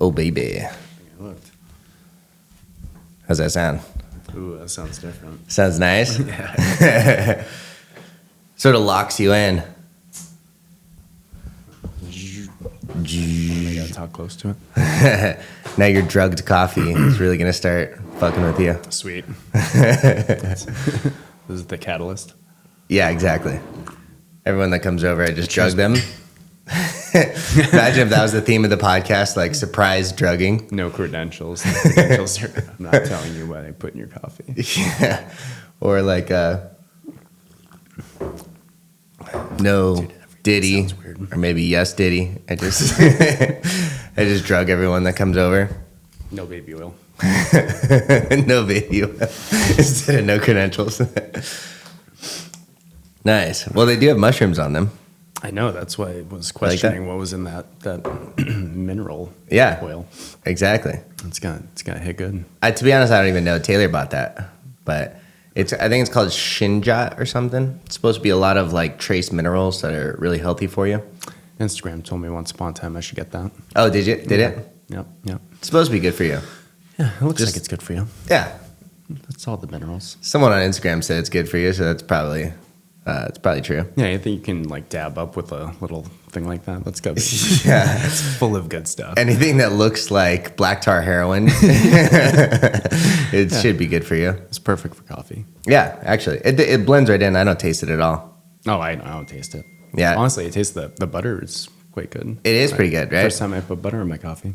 Oh, baby. I looked. How's that sound? Ooh, that sounds different. Sounds nice? Yeah. Sort of locks you in. I gotta talk close to it. Now your drugged coffee is really going to start fucking with you. Sweet. This is the catalyst. Yeah, exactly. Everyone that comes over, I just drug them. Imagine if that was the theme of the podcast, like surprise drugging. No credentials. The credentials are, I'm not telling you what I put in your coffee. Yeah. Or like no Diddy, or maybe yes Diddy. I just I just drug everyone that comes over. No baby oil. No baby oil instead of no credentials. Nice. Well, they do have mushrooms on them. I know. That's why I was questioning what was in that mineral oil. Exactly. It's gonna hit good. To be honest, I don't even know. Taylor bought that, but I think it's called Shinjat or something. It's supposed to be a lot of like trace minerals that are really healthy for you. Instagram told me once upon a time I should get that. Oh, did you? Did it? Yep. It's supposed to be good for you. Yeah, it looks like it's good for you. Yeah. That's all the minerals. Someone on Instagram said it's good for you, so that's probably it's probably true. Yeah, I think you can like dab up with a little thing like that. Let's go. Yeah, it's full of good stuff. Anything that looks like black tar heroin, should be good for you. It's perfect for coffee. Yeah, actually, it blends right in. I don't taste it at all. Oh, I don't taste it. Yeah, honestly, it tastes the butter is quite good. It is pretty good, right? First time I put butter in my coffee.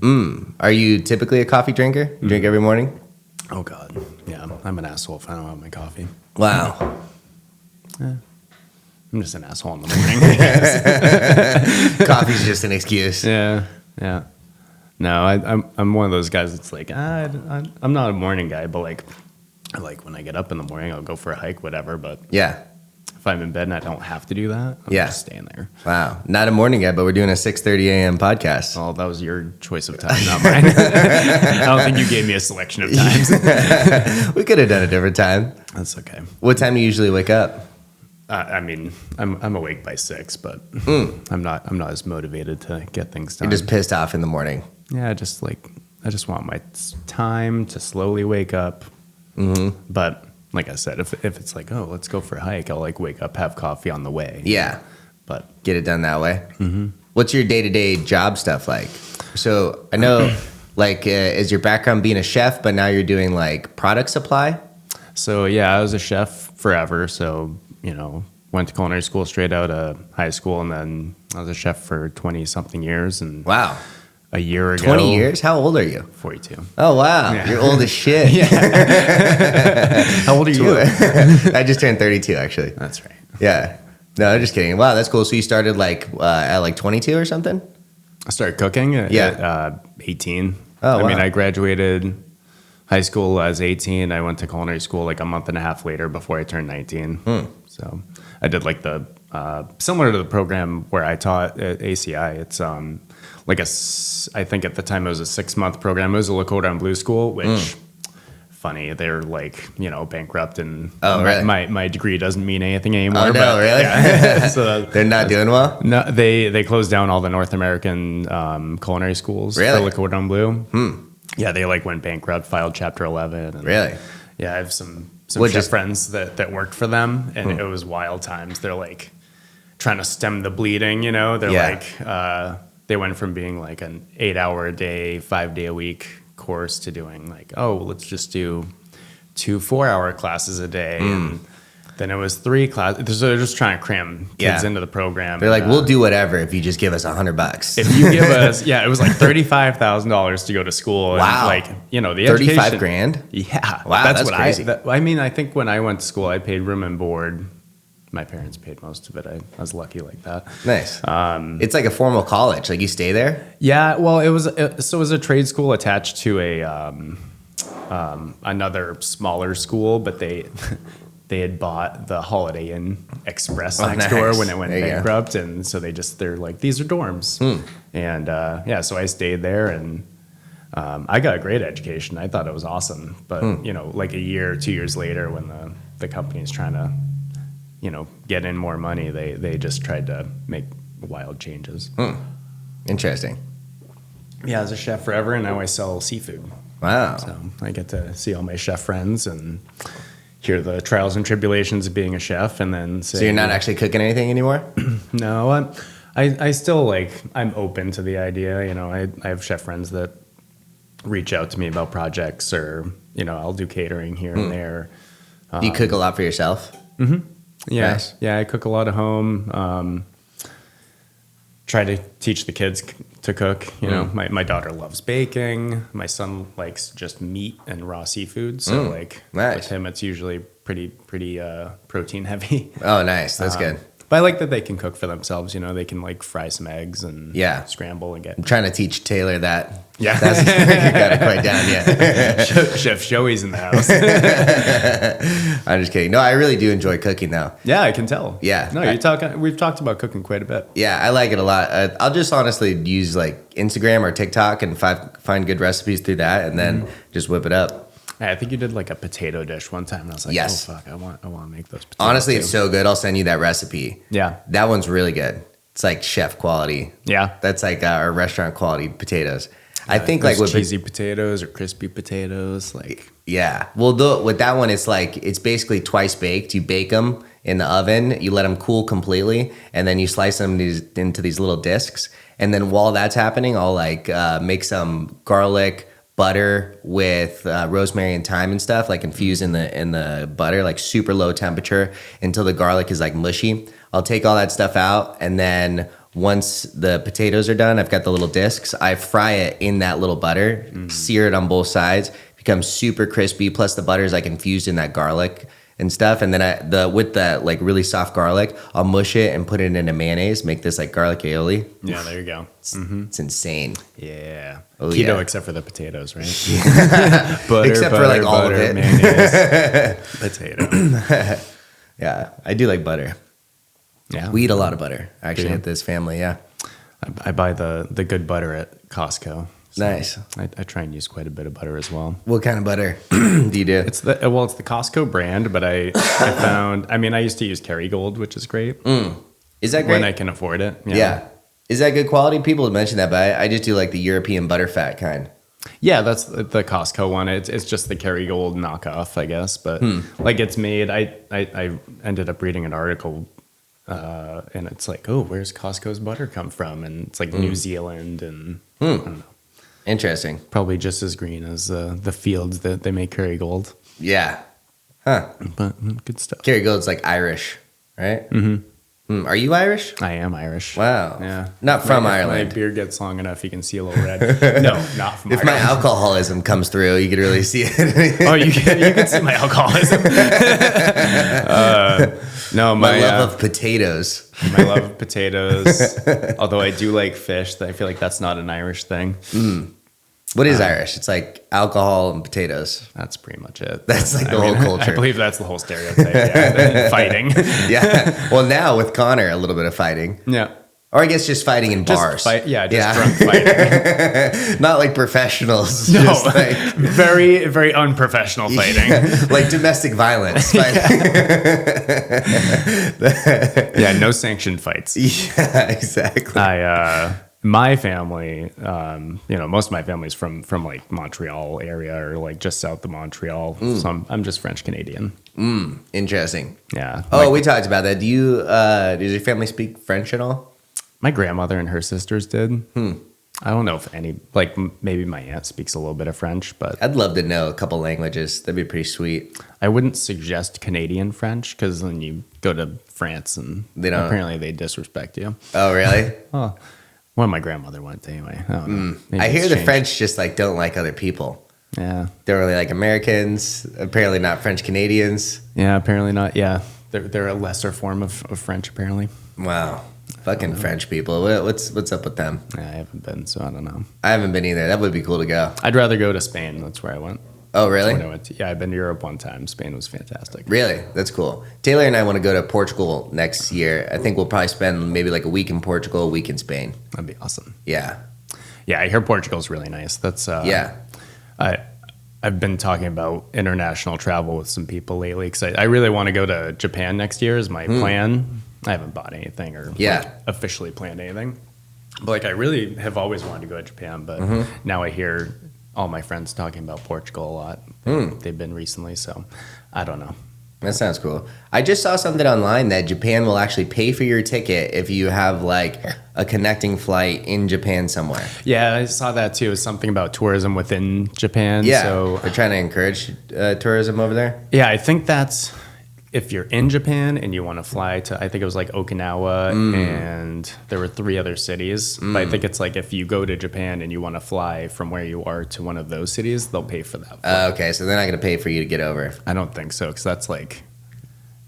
Are you typically a coffee drinker? You drink every morning? Oh God, yeah. I'm an asshole if I don't have my coffee. Wow. Yeah. I'm just an asshole in the morning. Coffee's just an excuse. Yeah. No, I'm one of those guys that's like, I'm not a morning guy, but like when I get up in the morning, I'll go for a hike, whatever. But yeah, if I'm in bed and I don't have to do that, I'm just staying there. Wow, not a morning guy, but we're doing a 6:30 a.m. podcast. Oh, that was your choice of time, not mine. I don't think you gave me a selection of times. We could have done a different time. That's okay. What time do you usually wake up? I mean, I'm awake by 6, but I'm not as motivated to get things done. You're just pissed off in the morning. Yeah, I just want my time to slowly wake up. Mm-hmm. But like I said, if it's like, oh, let's go for a hike, I'll like wake up, have coffee on the way. Yeah, but get it done that way. Mm-hmm. What's your day-to-day job stuff like? So I know, like, is your background being a chef, but now you're doing like product supply? So yeah, I was a chef forever. So went to culinary school straight out of high school, and then I was a chef for 20-something years. And wow, a year ago. 20 years? How old are you? 42. Oh, wow. Yeah. You're old as shit. Yeah. How old are you? I just turned 32, actually. That's right. Yeah. No, I'm just kidding. Wow, that's cool. So you started like at like 22 or something? I started cooking at 18. Oh, wow. I mean, I graduated high school as 18. I went to culinary school like a month and a half later before I turned 19. So I did like the similar to the program where I taught at ACI. It's like I think at the time it was a 6-month program. It was a Lakota and Blue school, which funny, they're like bankrupt, and really? my degree doesn't mean anything anymore. Oh no, really? Yeah. So they're not doing well. No, they closed down all the North American culinary schools. Really? For Lakota and Blue. Yeah, they like went bankrupt, filed Chapter 11. And, really? Yeah, I have some chef friends that worked for them, and it was wild times. They're like trying to stem the bleeding, They're like, they went from being like an 8-hour a day, 5-day a week course to doing like, let's just do 2 4-hour classes a day. And then it was 3 classes. So they're just trying to cram kids into the program. They're like, we'll do whatever if you just give us $100. If you give us, it was like $35,000 to go to school. Wow. And like, the 35 grand? Yeah. Wow, that's crazy. I think when I went to school, I paid room and board. My parents paid most of it. I was lucky like that. Nice. It's like a formal college. Like you stay there? Yeah. Well, it was a trade school attached to a another smaller school, but they had bought the Holiday Inn Express next door when it went bankrupt, and so they're like, these are dorms, and so I stayed there, and I got a great education. I thought it was awesome, but like a year or 2 years later, when the company is trying to get in more money, they just tried to make wild changes. Interesting. Yeah, I was a chef forever, and now I sell seafood. Wow. So I get to see all my chef friends and hear the trials and tribulations of being a chef, and then say, So you're not actually cooking anything anymore? No, I still like, I'm open to the idea. You know, I have chef friends that reach out to me about projects, or, you know, I'll do catering here and there. Do you cook a lot for yourself? Yeah. Nice. Yeah, I cook a lot at home. Try to teach the kids to cook. You know, my daughter loves baking. My son likes just meat and raw seafood. So like nice. with him, it's usually pretty protein heavy. Oh, nice. That's good. But I like that they can cook for themselves. You know, they can like fry some eggs and scramble and get. I'm trying to teach Taylor that. Yeah. That's, you got it quite down, yeah. Chef Joey's in the house. I'm just kidding. No, I really do enjoy cooking, though. Yeah, I can tell. Yeah. No, we've talked about cooking quite a bit. Yeah, I like it a lot. I'll just honestly use like Instagram or TikTok and find good recipes through that, and then just whip it up. I think you did like a potato dish one time, and I was like, yes. "Oh fuck, I want to make those." Potatoes Honestly, too. it's so good. I'll send you that recipe. Yeah, that one's really good. It's like chef quality. Yeah, that's like our restaurant quality potatoes. Yeah, I think like with cheesy potatoes or crispy potatoes, like Well, with that one, it's basically twice baked. You bake them in the oven, you let them cool completely, and then you slice them into these little discs. And then while that's happening, I'll like make some garlic butter with rosemary and thyme and stuff, like infused in the butter, like super low temperature until the garlic is like mushy. I'll take all that stuff out, and then once the potatoes are done, I've got the little discs. I fry it in that little butter, sear it on both sides, becomes super crispy. Plus the butter is like infused in that garlic and stuff. And then with the like really soft garlic, I'll mush it and put it in a mayonnaise, make this like garlic aioli. Yeah, there you go. It's insane. Yeah. Oh, keto yeah. Except for the potatoes, right? Butter, except for like all of it. Mayonnaise, potato. Yeah, I do like butter. Yeah, we eat a lot of butter actually at this family. Yeah, I buy the good butter at Costco. So nice. I try and use quite a bit of butter as well. What kind of butter do you do? It's the Costco brand, but I found. I mean, I used to use Kerrygold, which is great. Is that great? When I can afford it. Yeah. Is that good quality? People have mentioned that, but I just do like the European butterfat kind. Yeah, that's the Costco one. It's just the Kerrygold knockoff, I guess. But like it's made. I ended up reading an article. And it's like, oh, where's Costco's butter come from? And it's like New Zealand, and I don't know. Interesting. Probably just as green as the fields that they make Kerrygold. Yeah. Huh. But good stuff. Kerrygold's like Irish, right? Are you Irish? I am Irish. Wow. Yeah. Not from If Ireland. my beard gets long enough, you can see a little red. No, not from If Ireland. my alcoholism comes through, you could really see it. Oh, you can see my alcoholism. No, my love of potatoes. My love of potatoes. Although I do like fish, I feel like that's not an Irish thing. What is Irish? It's like alcohol and potatoes. That's pretty much it. That's like the whole culture. I believe that's the whole stereotype. Yeah. Fighting. Yeah. Well, now with Connor, a little bit of fighting. Yeah. Or I guess just fighting in bars. Drunk fighting. Not like professionals. No, just like, very, very unprofessional fighting. Like domestic violence. Yeah, no sanctioned fights. Yeah, exactly. My family, most of my family's from like Montreal area or like just south of Montreal. So I'm just French Canadian. Interesting. Yeah. Oh, we talked about that. Does your family speak French at all? My grandmother and her sisters did. I don't know if maybe my aunt speaks a little bit of French, but I'd love to know a couple languages. That'd be pretty sweet. I wouldn't suggest Canadian French because then you go to France and apparently they disrespect you. Oh, really? Oh, well, my grandmother went anyway. I don't know. I hear the French just like don't like other people. Yeah. They're really like Americans, apparently not French Canadians. Yeah, apparently not. Yeah. They're a lesser form of French, apparently. Wow. Fucking French people. What's up with them? Yeah, I haven't been, so I don't know. I haven't been either. That would be cool to go. I'd rather go to Spain. That's where I went. Oh, really? Yeah, I've been to Europe one time. Spain was fantastic. Really? That's cool. Taylor and I want to go to Portugal next year. I think we'll probably spend maybe like a week in Portugal, a week in Spain. That'd be awesome. Yeah. Yeah, I hear Portugal's really nice. That's yeah. I've been talking about international travel with some people lately because I really want to go to Japan next year is my plan. I haven't bought anything or officially planned anything. But like I really have always wanted to go to Japan, but now I hear all my friends talking about Portugal a lot. They've been recently, so I don't know. That sounds cool. I just saw something online that Japan will actually pay for your ticket if you have like a connecting flight in Japan somewhere. Yeah, I saw that too. It's something about tourism within Japan. Yeah, so they're trying to encourage tourism over there. yeah, I think that's if you're in Japan and you want to fly to, I think it was like Okinawa and there were 3 other cities. But I think it's like if you go to Japan and you want to fly from where you are to one of those cities, they'll pay for that. Okay, so they're not going to pay for you to get over. I don't think so, because that's like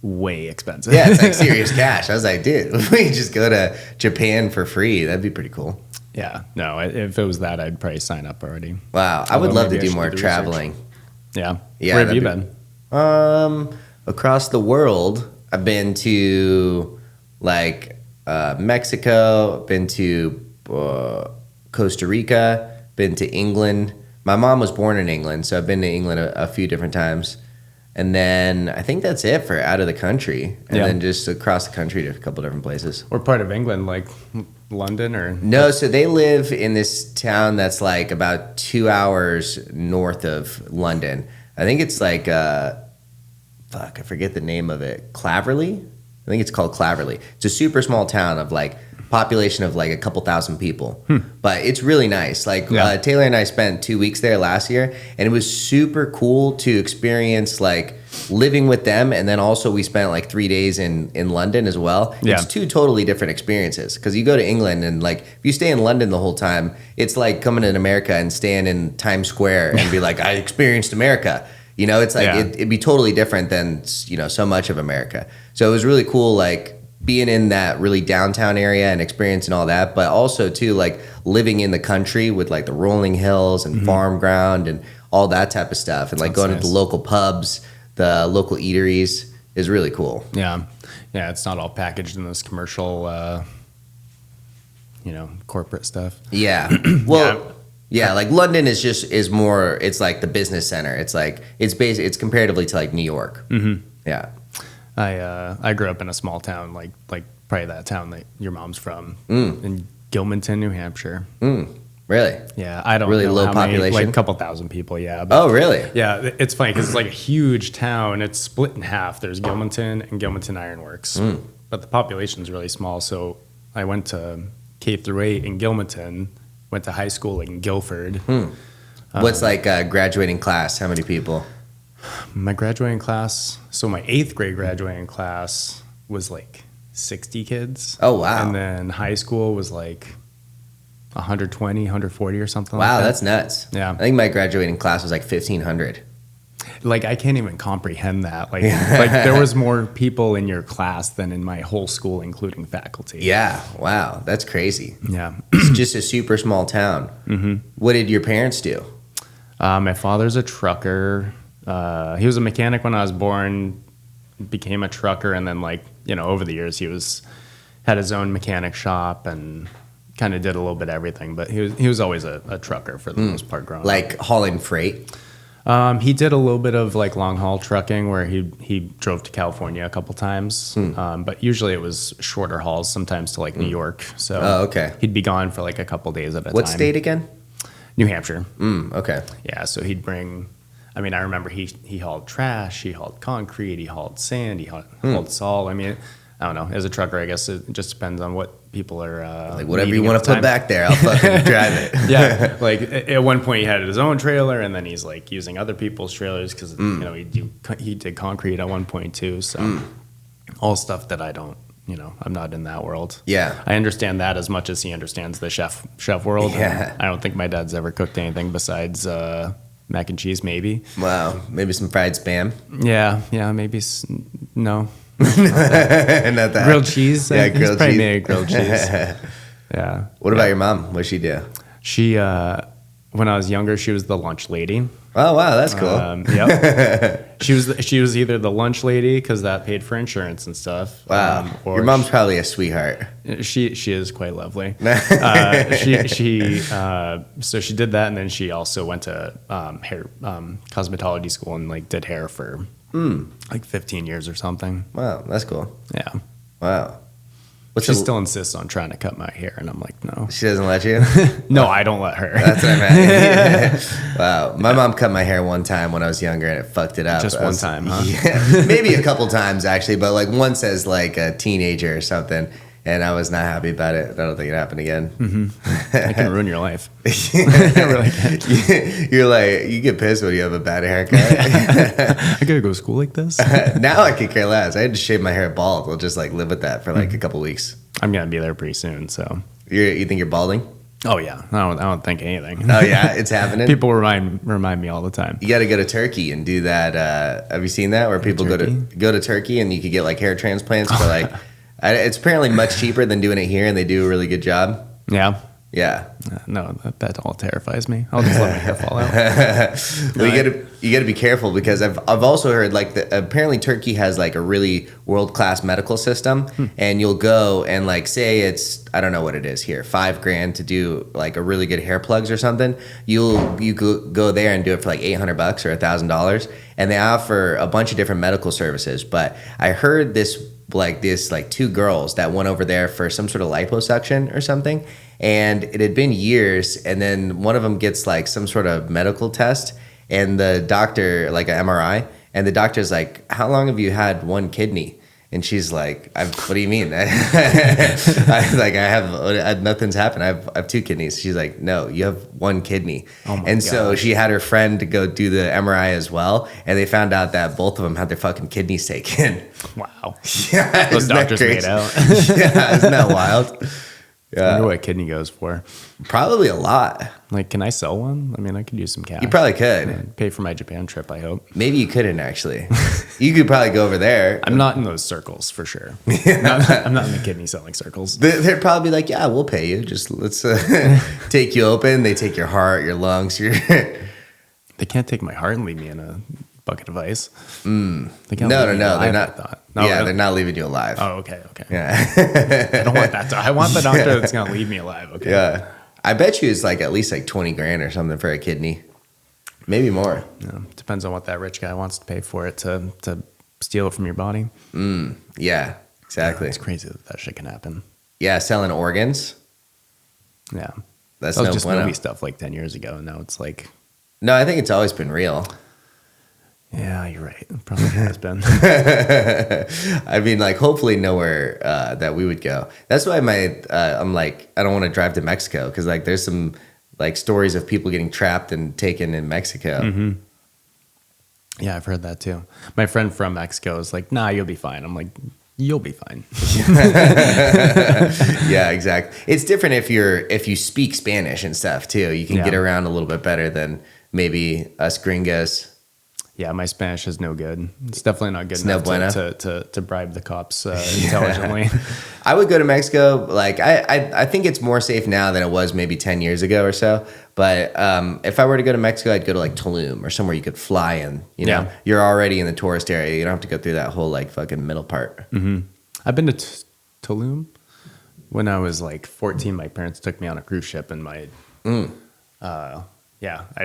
way expensive. Yeah, it's like serious cash. I was like, dude, if we just go to Japan for free, that'd be pretty cool. Yeah, no, if it was that, I'd probably sign up already. Wow, I would love to do more traveling. Yeah. Yeah, Where have you been? Across the world, I've been to like Mexico, been to Costa Rica, been to England. My mom was born in England, so I've been to England a few different times. And then I think that's it for out of the country. And then just across the country to a couple different places. What part of England, like London or? No, so they live in this town that's like about 2 hours north of London. I think it's like, I forget the name of it. Claverley? I think it's called Claverley. It's a super small town of like population of like a couple thousand people. But it's really nice. Like Taylor and I spent 2 weeks there last year, and it was super cool to experience like living with them. And then also we spent like 3 days in London as well. Yeah. It's 2 totally different experiences, because you go to England and like if you stay in London the whole time, it's like coming to America and staying in Times Square and be like, I experienced America. You know, it's like it'd be totally different than, you know, so much of America. So it was really cool, like being in that really downtown area and experiencing all that, but also too like living in the country with like the rolling hills and farm ground and all that type of stuff, and like going to the local pubs, the local eateries is really cool. Yeah, it's not all packaged in this commercial, corporate stuff. Yeah, well. Yeah, like London is more. It's like the business center. It's like it's comparatively to like New York. Yeah, I grew up in a small town, like probably that town that your mom's from, in Gilmanton, New Hampshire. Really? Yeah, I don't really know low how many, population, like a couple thousand people. Yeah. But, oh, really? Yeah, it's funny because it's like a huge town. It's split in half. There's Gilmanton and Gilmanton Ironworks, but the population is really small. So I went to K through 8 in Gilmanton. Went to high school in Guilford. What's like a graduating class? How many people? My graduating class, so my 8th grade graduating class was like 60 kids. Oh, wow. And then high school was like 120, 140 or something like that. Wow, that's nuts. Yeah. I think my graduating class was like 1,500. Like, I can't even comprehend that. Like there was more people in your class than in my whole school, including faculty. Yeah, wow, that's crazy. Yeah. It's just a super small town. What did your parents do? My father's a trucker. He was a mechanic when I was born, became a trucker, and then over the years he had his own mechanic shop and kind of did a little bit of everything. But he was always a trucker for the most part growing up. Like hauling freight? He did a little bit of like long haul trucking where he drove to California a couple times, but usually it was shorter hauls, sometimes to like New York. So okay. He'd be gone for like a couple days at a time. What state again? New Hampshire. Okay. Yeah, so he'd bring. I mean, I remember he hauled trash, he hauled concrete, he hauled sand, he hauled salt. I mean, I don't know. As a trucker, I guess it just depends on what people are. Like whatever you want to put back there, I'll fucking drive it. Yeah, like at one point he had his own trailer, and then he's like using other people's trailers because he did concrete at one point too. So all stuff that I don't. I'm not in that world. Yeah, I understand that as much as he understands the chef world. Yeah, I don't think my dad's ever cooked anything besides mac and cheese, maybe. Wow, maybe some fried Spam. Yeah, maybe no. Not that. Grilled cheese. Yeah, He's grilled probably cheese. made grilled cheese. Yeah. What about your mom? What'd she do? She, when I was younger, she was the lunch lady. Oh wow, that's cool. Yep. She was either the lunch lady because that paid for insurance and stuff. Wow. Or your mom's probably a sweetheart. She is quite lovely. So she did that, and then she also went to hair cosmetology school and did hair for 15 years or something. Wow, that's cool. Yeah. Wow. She still insists on trying to cut my hair, and I'm like, no. She doesn't let you? No, I don't let her. That's what I meant. Wow. My mom cut my hair one time when I was younger, and it fucked it up. Just one time, huh? Yeah, maybe a couple times, actually, but like once as like a teenager or something, and I was not happy about it. I don't think it happened again. Mm-hmm. I can ruin your life. You're like, you get pissed when you have a bad haircut. I gotta go to school like this. Now I could care less. I had to shave my hair bald. We'll just like live with that for like a couple weeks. I'm gonna be there pretty soon, so. You think you're balding? Oh yeah, I don't think anything. Oh yeah, it's happening. People remind me all the time. You got to go to Turkey and do that. Have you seen that where people go to Turkey and you could get like hair transplants for like it's apparently much cheaper than doing it here, and they do a really good job. Yeah. Yeah. No, that all terrifies me. I'll just let my hair fall out. Well, you got to be careful because I've also heard like apparently Turkey has like a really world-class medical system, and you'll go and like say it's, I don't know what it is here, $5,000 to do like a really good hair plugs or something. You go there and do it for like $800 or $1,000, and they offer a bunch of different medical services. But I heard this two girls that went over there for some sort of liposuction or something, and it had been years, and then one of them gets like some sort of medical test, and the doctor, like an MRI, and the doctor's like, how long have you had one kidney? And she's like, what do you mean? I have nothing's happened. I have two kidneys. She's like, no, you have one kidney. Oh my and gosh. So she had her friend to go do the MRI as well, and they found out that both of them had their fucking kidneys taken. Wow. Yeah, Those doctors made out. Yeah, isn't that wild? I wonder what a kidney goes for. Probably a lot. Like, can I sell one? I mean, I could use some cash. You probably could. And pay for my Japan trip, I hope. Maybe you couldn't actually. You could probably go over there. I'm not in those circles for sure. I'm not in the kidney selling circles. They'd probably be like, yeah, we'll pay you. Just let's take you open. They take your heart, your lungs, your. They can't take my heart and leave me in a bucket of ice. No, They're not. No, yeah, they're not leaving you alive. Oh, okay. Yeah. I don't want that. I want the doctor that's gonna leave me alive. Okay. Yeah, I bet you it's like at least like $20,000 or something for a kidney, maybe more. Yeah, depends on what that rich guy wants to pay for it to steal it from your body. Yeah, exactly. Yeah, it's crazy that shit can happen. Yeah, selling organs. Yeah, That's that was no just bueno. movie stuff like 10 years ago, and now it's like. No, I think it's always been real. Yeah, you're right. It probably has been. I mean, like, hopefully nowhere that we would go. That's why I'm like, I don't want to drive to Mexico because, like, there's some, like, stories of people getting trapped and taken in Mexico. Mm-hmm. Yeah, I've heard that, too. My friend from Mexico is like, nah, you'll be fine. I'm like, you'll be fine. Yeah, exactly. It's different if you speak Spanish and stuff, too. You can get around a little bit better than maybe us gringos. Yeah, my Spanish is no good. It's definitely not good No enough bueno. to bribe the cops intelligently. I would go to Mexico. Like I think it's more safe now than it was maybe 10 years ago or so. But if I were to go to Mexico, I'd go to like Tulum or somewhere you could fly in. You know, you're already in the tourist area. You don't have to go through that whole like fucking middle part. Mm-hmm. I've been to Tulum when I was like 14. My parents took me on a cruise ship, and I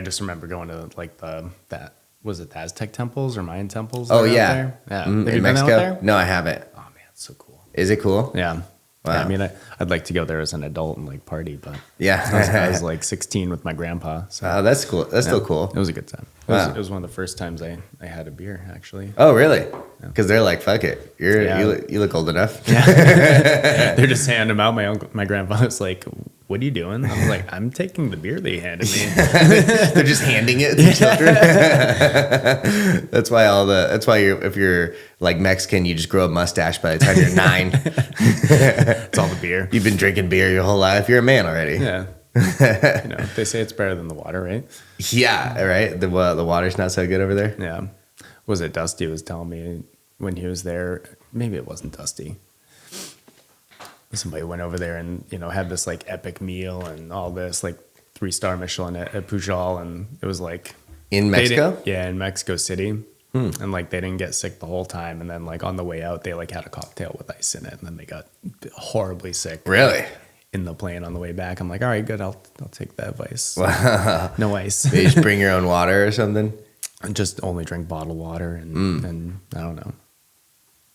just remember going to like that. Was it the Aztec temples or Mayan temples? Oh, yeah. There? Yeah. In Have you been Mexico? out there? No, I haven't. Oh, man, it's so cool. Is it cool? Yeah. Wow. Yeah, I mean, I'd like to go there as an adult and like party, but Yeah. I was like 16 with my grandpa. So Oh, that's cool. That's still cool. it was a good time. Wow. It was one of the first times I had a beer, actually. Oh, really? Because they're like, fuck it. You look old enough. They're just handing them out. My grandfather's like, what are you doing? I was like, I'm taking the beer that you handed me. They're just handing it to children. That's why if you're like Mexican, you just grow a mustache by the time you're 9. It's all the beer. You've been drinking beer your whole life. You're a man already. Yeah. They say it's better than the water, right? Yeah, right. The water's not so good over there. Yeah. Was it Dusty was telling me when he was there? Maybe it wasn't Dusty. Somebody went over there and had this like epic meal and all this like 3-star Michelin at Pujol, and it was like In Mexico? In Mexico City. And like they didn't get sick the whole time, and then like on the way out they like had a cocktail with ice in it, and then they got horribly sick. Really? In the plane on the way back, I'm like, all right, good, I'll take that advice. Wow. No ice. They just bring your own water or something? And just only drink bottled water and I don't know.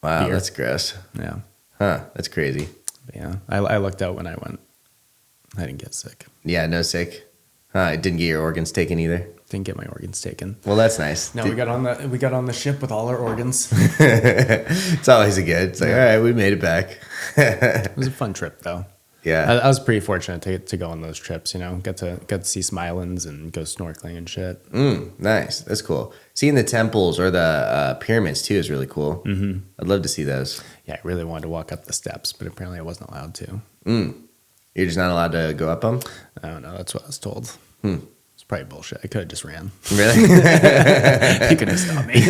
Wow, Beer. that's gross. Yeah. Huh, that's crazy. But yeah, I lucked out when I went. I didn't get sick. Yeah, no sick. Didn't get your organs taken either. Didn't get my organs taken. Well, that's nice. No, we got on the ship with all our organs. It's always a good. It's like, all right, we made it back. It was a fun trip, though. Yeah, I was pretty fortunate to go on those trips. You know, got to see some islands and go snorkeling and shit. Nice. That's cool. Seeing the temples or the pyramids too is really cool. Mm-hmm. I'd love to see those. Yeah, I really wanted to walk up the steps, but apparently I wasn't allowed to. You're just not allowed to go up them? I don't know. That's what I was told. It's probably bullshit. I could have just ran. Really? He could have stopped me.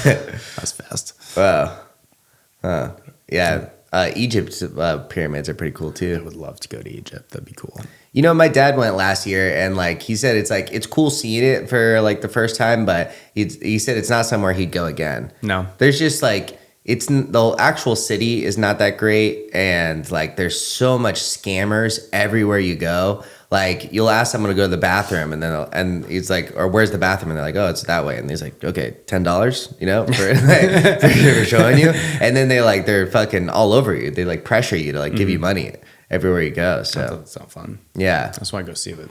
That was fast. Wow. Yeah. Egypt's pyramids are pretty cool too. I would love to go to Egypt. That'd be cool. You know, my dad went last year, and like he said, it's cool seeing it for like the first time, but he said it's not somewhere he'd go again. No, there's just like the actual city is not that great, and like there's so much scammers everywhere you go. Like you'll ask someone to go to the bathroom, and he's like, or where's the bathroom? And they're like, oh, it's that way. And he's like, okay, $10, you know, for showing you. And then they're fucking all over you. They like pressure you to like give you money everywhere you go. So that's not fun. Yeah, that's why I go see the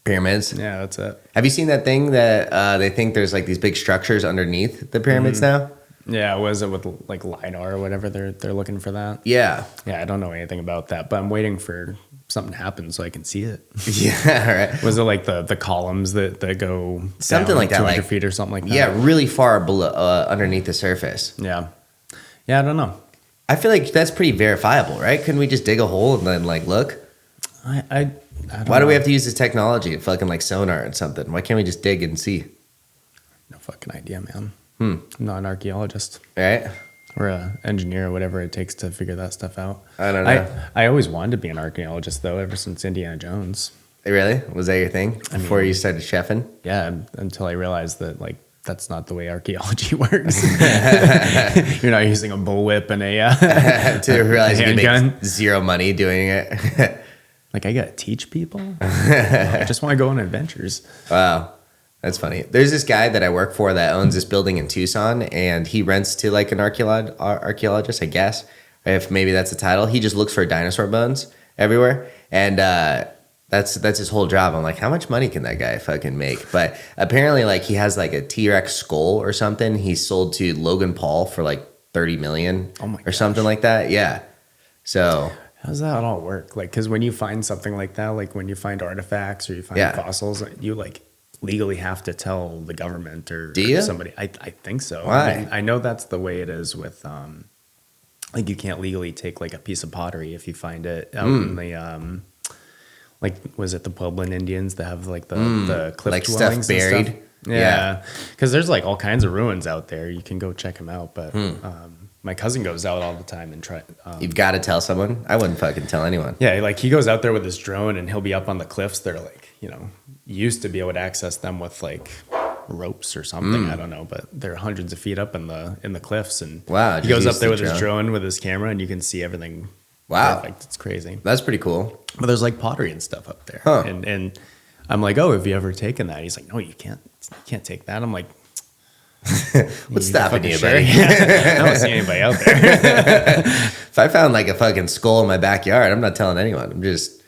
pyramids. Yeah, that's it. Have you seen that thing that they think there's like these big structures underneath the pyramids now? Yeah, was it with like LiDAR or whatever? They're looking for that. Yeah. I don't know anything about that, but I'm waiting for something to happen so I can see it. Yeah, right. Was it like the columns that go something like that, 200 like feet or something like that? Yeah, really far below underneath the surface. Yeah, I don't know. I feel like that's pretty verifiable, right? Couldn't we just dig a hole and then like look? I don't Why do know. we have to use this technology, fucking like sonar and something? Why can't we just dig and see? No fucking idea, man. I'm not an archaeologist. Right? Or an engineer or whatever it takes to figure that stuff out. I don't know. I always wanted to be an archaeologist, though, ever since Indiana Jones. Really? Was that your thing before you started chefing? Yeah, until I realized that, like, that's not the way archaeology works. You're not using a bullwhip and to realize you can handgun. make zero money doing it. Like, I gotta teach people? I just want to go on adventures. Wow. That's funny. There's this guy that I work for that owns this building in Tucson, and he rents to like an archaeologist, I guess, if maybe that's the title. He just looks for dinosaur bones everywhere, and that's his whole job. I'm like, how much money can that guy fucking make? But apparently, like he has like a T-Rex skull or something. He sold to Logan Paul for like $30 million or something like that. Yeah. So how does that all work? Like, because when you find something like that, like when you find artifacts or you find fossils, you like legally have to tell the government or somebody. I think so. Why? I mean, I know that's the way it is with like you can't legally take like a piece of pottery if you find it out in the like was it the Puebloan Indians that have like the cliff like dwellings stuff buried? and stuff? Yeah, because there's like all kinds of ruins out there. You can go check them out, but my cousin goes out all the time and try. You've got to tell someone. I wouldn't fucking tell anyone. Yeah, like he goes out there with his drone and he'll be up on the cliffs. They're like, you know, used to be able to access them with like ropes or something. I don't know, but they're hundreds of feet up in the cliffs. And wow, he goes up there with his drone with his camera and you can see everything. Wow, perfect. It's crazy. That's pretty cool. But there's like pottery and stuff up there. Huh. And I'm like, oh, have you ever taken that? He's like, no, you can't take that. I'm like, what's stopping you, buddy? I don't see anybody out there. If I found like a fucking skull in my backyard, I'm not telling anyone. I'm just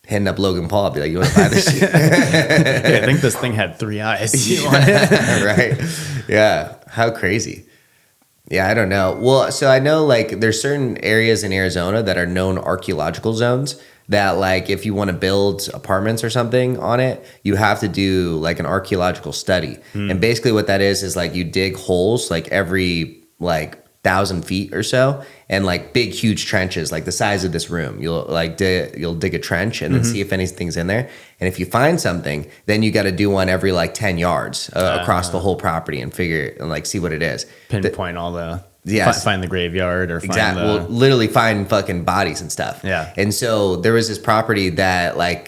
hitting up Logan Paul. I'll be like, you want to buy this shit? Hey, I think this thing had 3 eyes. You want it? Right. Yeah. How crazy. Yeah, I don't know. Well, so I know like there's certain areas in Arizona that are known archaeological zones that like if you want to build apartments or something on it, you have to do like an archaeological study. And basically what that is like you dig holes like every like 1,000 feet or so, and like big huge trenches like the size of this room. You'll dig a trench and then see if anything's in there. And if you find something, then you got to do one every like 10 yards across the whole property and figure and like see what it is. Pinpoint all the find the graveyard or find Well, literally find fucking bodies and stuff. Yeah. And so there was this property that like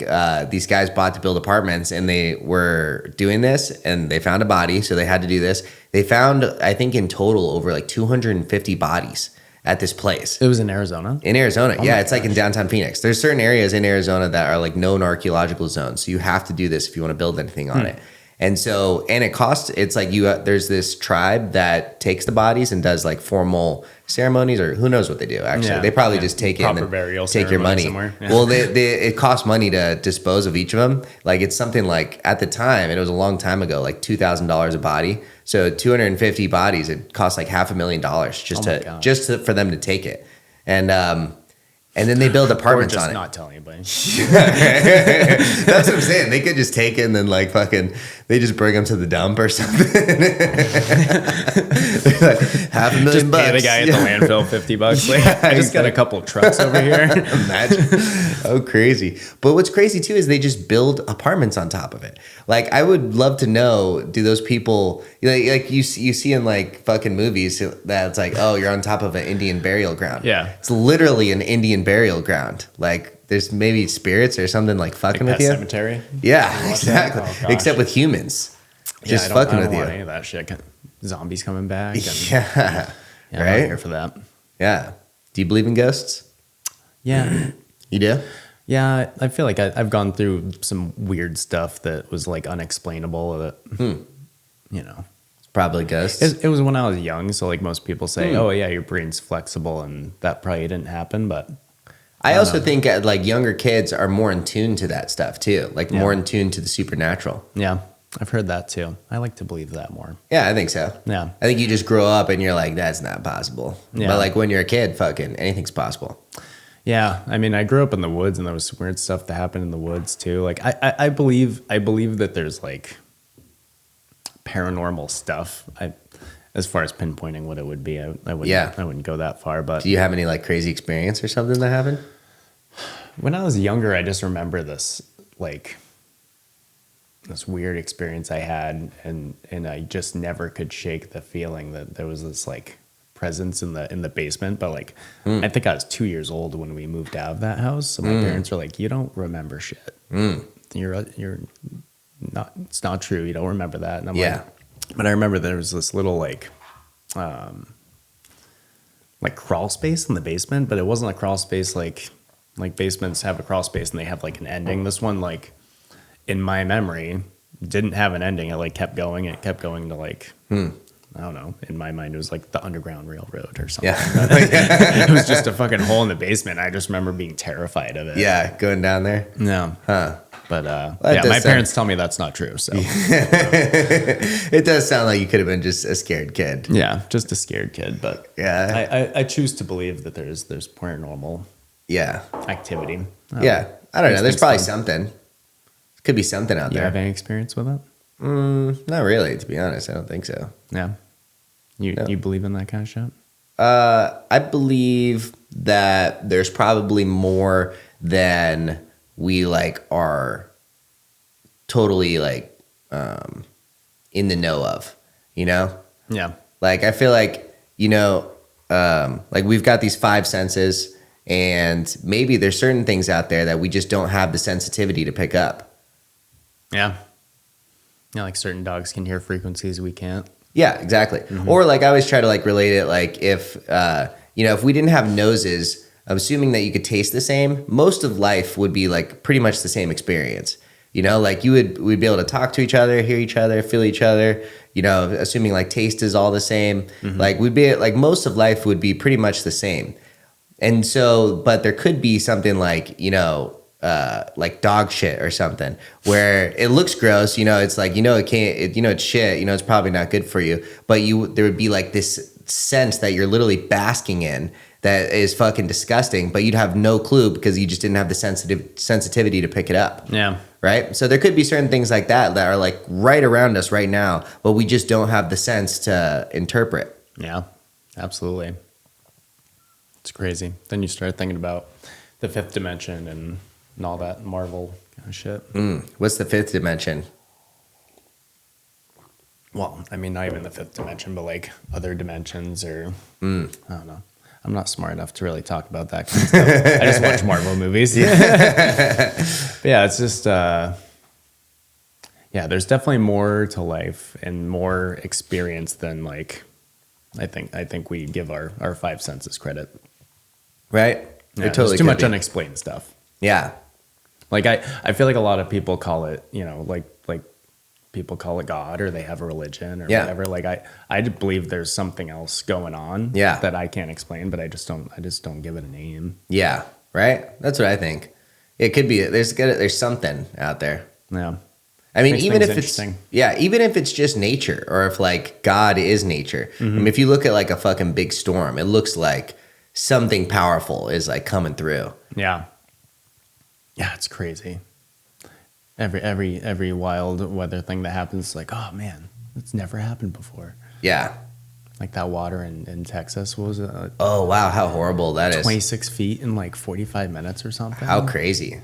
these guys bought to build apartments, and they were doing this and they found a body, so they had to do this. They found, I think in total, over like 250 bodies at this place. It was in Arizona? In Arizona, Oh yeah. It's like in downtown Phoenix. There's certain areas in Arizona that are like known archaeological zones. So you have to do this if you want to build anything on it. And so, and it costs, it's like there's this tribe that takes the bodies and does like formal ceremonies, or who knows what they do actually. Yeah. They probably just take it and burial take your money. Yeah. Well, it costs money to dispose of each of them. Like it's something like, at the time, it was a long time ago, like $2,000 a body. So 250 bodies, it costs like $500,000 just for them to take it. And then they build apartments on it. Not tell anybody. That's what I'm saying. They could just take it and then like fucking, they just bring them to the dump or something. They're like, $500,000 just bucks. pay the guy at the landfill $50. Like, I just got a couple of trucks over here. Imagine. Oh, crazy. But what's crazy too is they just build apartments on top of it. Like I would love to know, do those people, like you see in like fucking movies that it's like, oh, you're on top of an Indian burial ground. Yeah. It's literally an Indian burial ground. Like there's maybe spirits or something like fucking like with you. Cemetery. Yeah, exactly. Oh, except with humans. Just fucking with you. I don't want any of that shit. Zombies coming back. And, Yeah. I'm Right? not here for that. Yeah. Do you believe in ghosts? Yeah. You do? Yeah, I feel like I've gone through some weird stuff that was like unexplainable. That you know, It's probably ghosts. it was when I was young. So like most people say, oh yeah, your brain's flexible, and that probably didn't happen. But I also think like younger kids are more in tune to that stuff too. Like more in tune to the supernatural. yeah, I've heard that too. I like to believe that more. Yeah, I think so. Yeah. I think you just grow up and you're like, that's not possible. Yeah. But like when you're a kid, fucking anything's possible. Yeah, I mean, I grew up in the woods, and there was some weird stuff that happened in the woods too. Like, I believe that there's like paranormal stuff. As far as pinpointing what it would be, I wouldn't go that far. But Do you have any like crazy experience or something that happened? when I was younger, I just remember this weird experience I had, and I just never could shake the feeling that there was this like presence in the basement. But like I think I was 2 years old when we moved out of that house, so my parents were like, you don't remember shit. You're not, it's not true, you don't remember that. And I'm like, but I remember there was this little like crawl space in the basement, but it wasn't a crawl space like basements have a crawl space and they have like an ending. This one, like in my memory, didn't have an ending. It like kept going. It kept going to like I don't know. In my mind, it was like the Underground Railroad or something. Yeah. It was just a fucking hole in the basement. I just remember being terrified of it. Yeah, going down there. No. Huh. But my parents tell me that's not true. So it does sound like you could have been just a scared kid. yeah, just a scared kid. But Yeah. I choose to believe that there's paranormal Yeah. activity. Yeah. I don't know. There's probably fun. something. Could be something out You there. have any experience with it? Not really, to be honest. I don't think so. Yeah. You believe in that kind of shit? I believe that there's probably more than we like are totally like in the know of, you know? Yeah. Like I feel like, you know, like we've got these five senses, and maybe there's certain things out there that we just don't have the sensitivity to pick up. Yeah. Yeah, like certain dogs can hear frequencies we can't. Yeah, exactly. Or like I always try to like relate it like if you know, if we didn't have noses, I'm assuming that you could taste the same, most of life would be like pretty much the same experience. You know, like we'd be able to talk to each other, hear each other, feel each other, you know, assuming like taste is all the same. Like we'd be like most of life would be pretty much the same. And so, but there could be something like, you know, like dog shit or something where it looks gross, you know, it's like, you know, it's shit, you know, it's probably not good for you, but there would be like this sense that you're literally basking in that is fucking disgusting, but you'd have no clue because you just didn't have the sensitivity to pick it up. Yeah. Right. So there could be certain things like that are like right around us right now, but we just don't have the sense to interpret. Yeah, absolutely. It's crazy. Then you start thinking about the fifth dimension and all that Marvel kind of shit. What's the fifth dimension? Well, I mean, not even the fifth dimension, but like other dimensions or I don't know. I'm not smart enough to really talk about that kind of stuff. I just watch Marvel movies. But yeah, it's just there's definitely more to life and more experience than like I think we give our five senses credit. Right? Yeah, there's too much unexplained stuff. Yeah. Like I feel like a lot of people call it, you know, like people call it God or they have a religion or Yeah. whatever. Like I believe there's something else going on Yeah. that I can't explain, but I just don't give it a name. Yeah, right? That's what I think. It could be, there's something out there. Yeah. I mean, Makes even things if it's, interesting. yeah, even if it's just nature or if like God is nature. I mean, if you look at like a fucking big storm, it looks like something powerful is like coming through. Yeah. Yeah, it's crazy. Every wild weather thing that happens, like, oh man, it's never happened before. Yeah. Like that water in Texas, what was it? Oh, wow. How horrible that is. 26 feet in like 45 minutes or something. How crazy.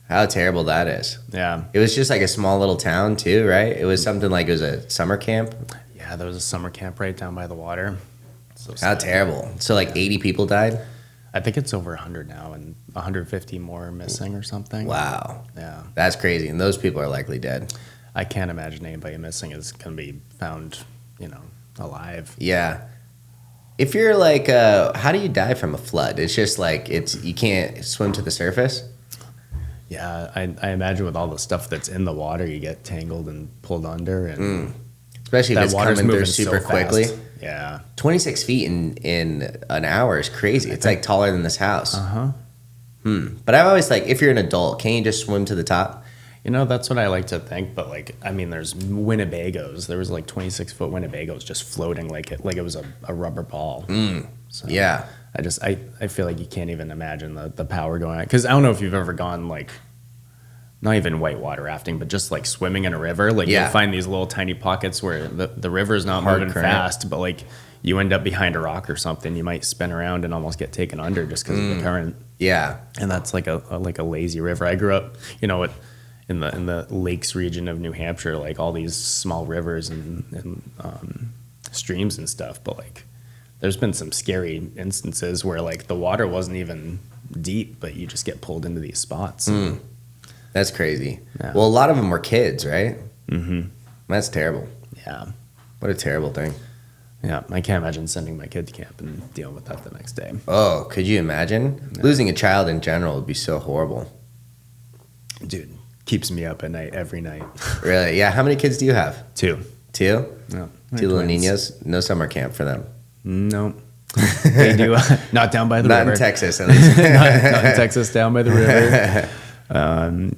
How terrible that is. Yeah. It was just like a small little town too, right? It was something like it was a summer camp. Yeah, there was a summer camp right down by the water. So How sad. terrible. So like 80 people died? I think it's over 100 now and 150 more missing or something. Wow. Yeah. That's crazy. And those people are likely dead. I can't imagine anybody missing is going to be found, alive. Yeah. If you're like, how do you die from a flood? It's just like, you can't swim to the surface? Yeah, I imagine with all the stuff that's in the water, you get tangled and pulled under. And Especially if that it's water's coming through moving so super quickly. fast. Yeah. 26 feet in an hour is crazy. It's like taller than this house. Uh-huh. But I'm always like, if you're an adult, can't you just swim to the top? That's what I like to think, but there's Winnebagos. There was like 26-foot Winnebagos just floating like it was a rubber ball. So Yeah. I feel like you can't even imagine the power going on. Because I don't know if you've ever gone like, not even whitewater rafting, but just like swimming in a river. Like Yeah. you'll find these little tiny pockets where the river's not Hard moving current. fast, but like you end up behind a rock or something. You might spin around and almost get taken under just because of the current. Yeah. And that's like a lazy river. I grew up, in the lakes region of New Hampshire, like all these small rivers and streams and stuff. But like, there's been some scary instances where like the water wasn't even deep, but you just get pulled into these spots. That's crazy. Yeah. Well, a lot of them were kids, right? Mm-hmm. That's terrible. Yeah. What a terrible thing. Yeah. I can't imagine sending my kid to camp and dealing with that the next day. Oh, could you imagine? Yeah. Losing a child in general would be so horrible. Dude, keeps me up at night every night. Really? Yeah. How many kids do you have? 2. Two? No. Two little niños? No summer camp for them. Nope. They do. Not down by the Not river. in Texas, at least. not in Texas, down by the river.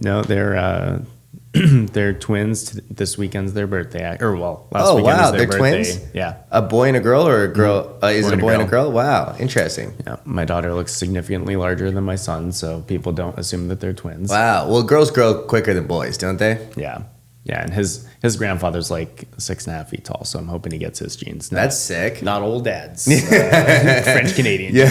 No, they're twins. This weekend's their birthday. Last Oh, weekend wow, was their they're birthday. twins? Yeah. A boy and a girl or a girl? Is it a boy and a girl? Wow. Interesting. Yeah. My daughter looks significantly larger than my son, so people don't assume that they're twins. Wow. Well, girls grow quicker than boys, don't they? Yeah. Yeah, and his grandfather's like 6.5 feet tall, so I'm hoping he gets his genes. That's sick. Not old dads. French Canadian. Yeah.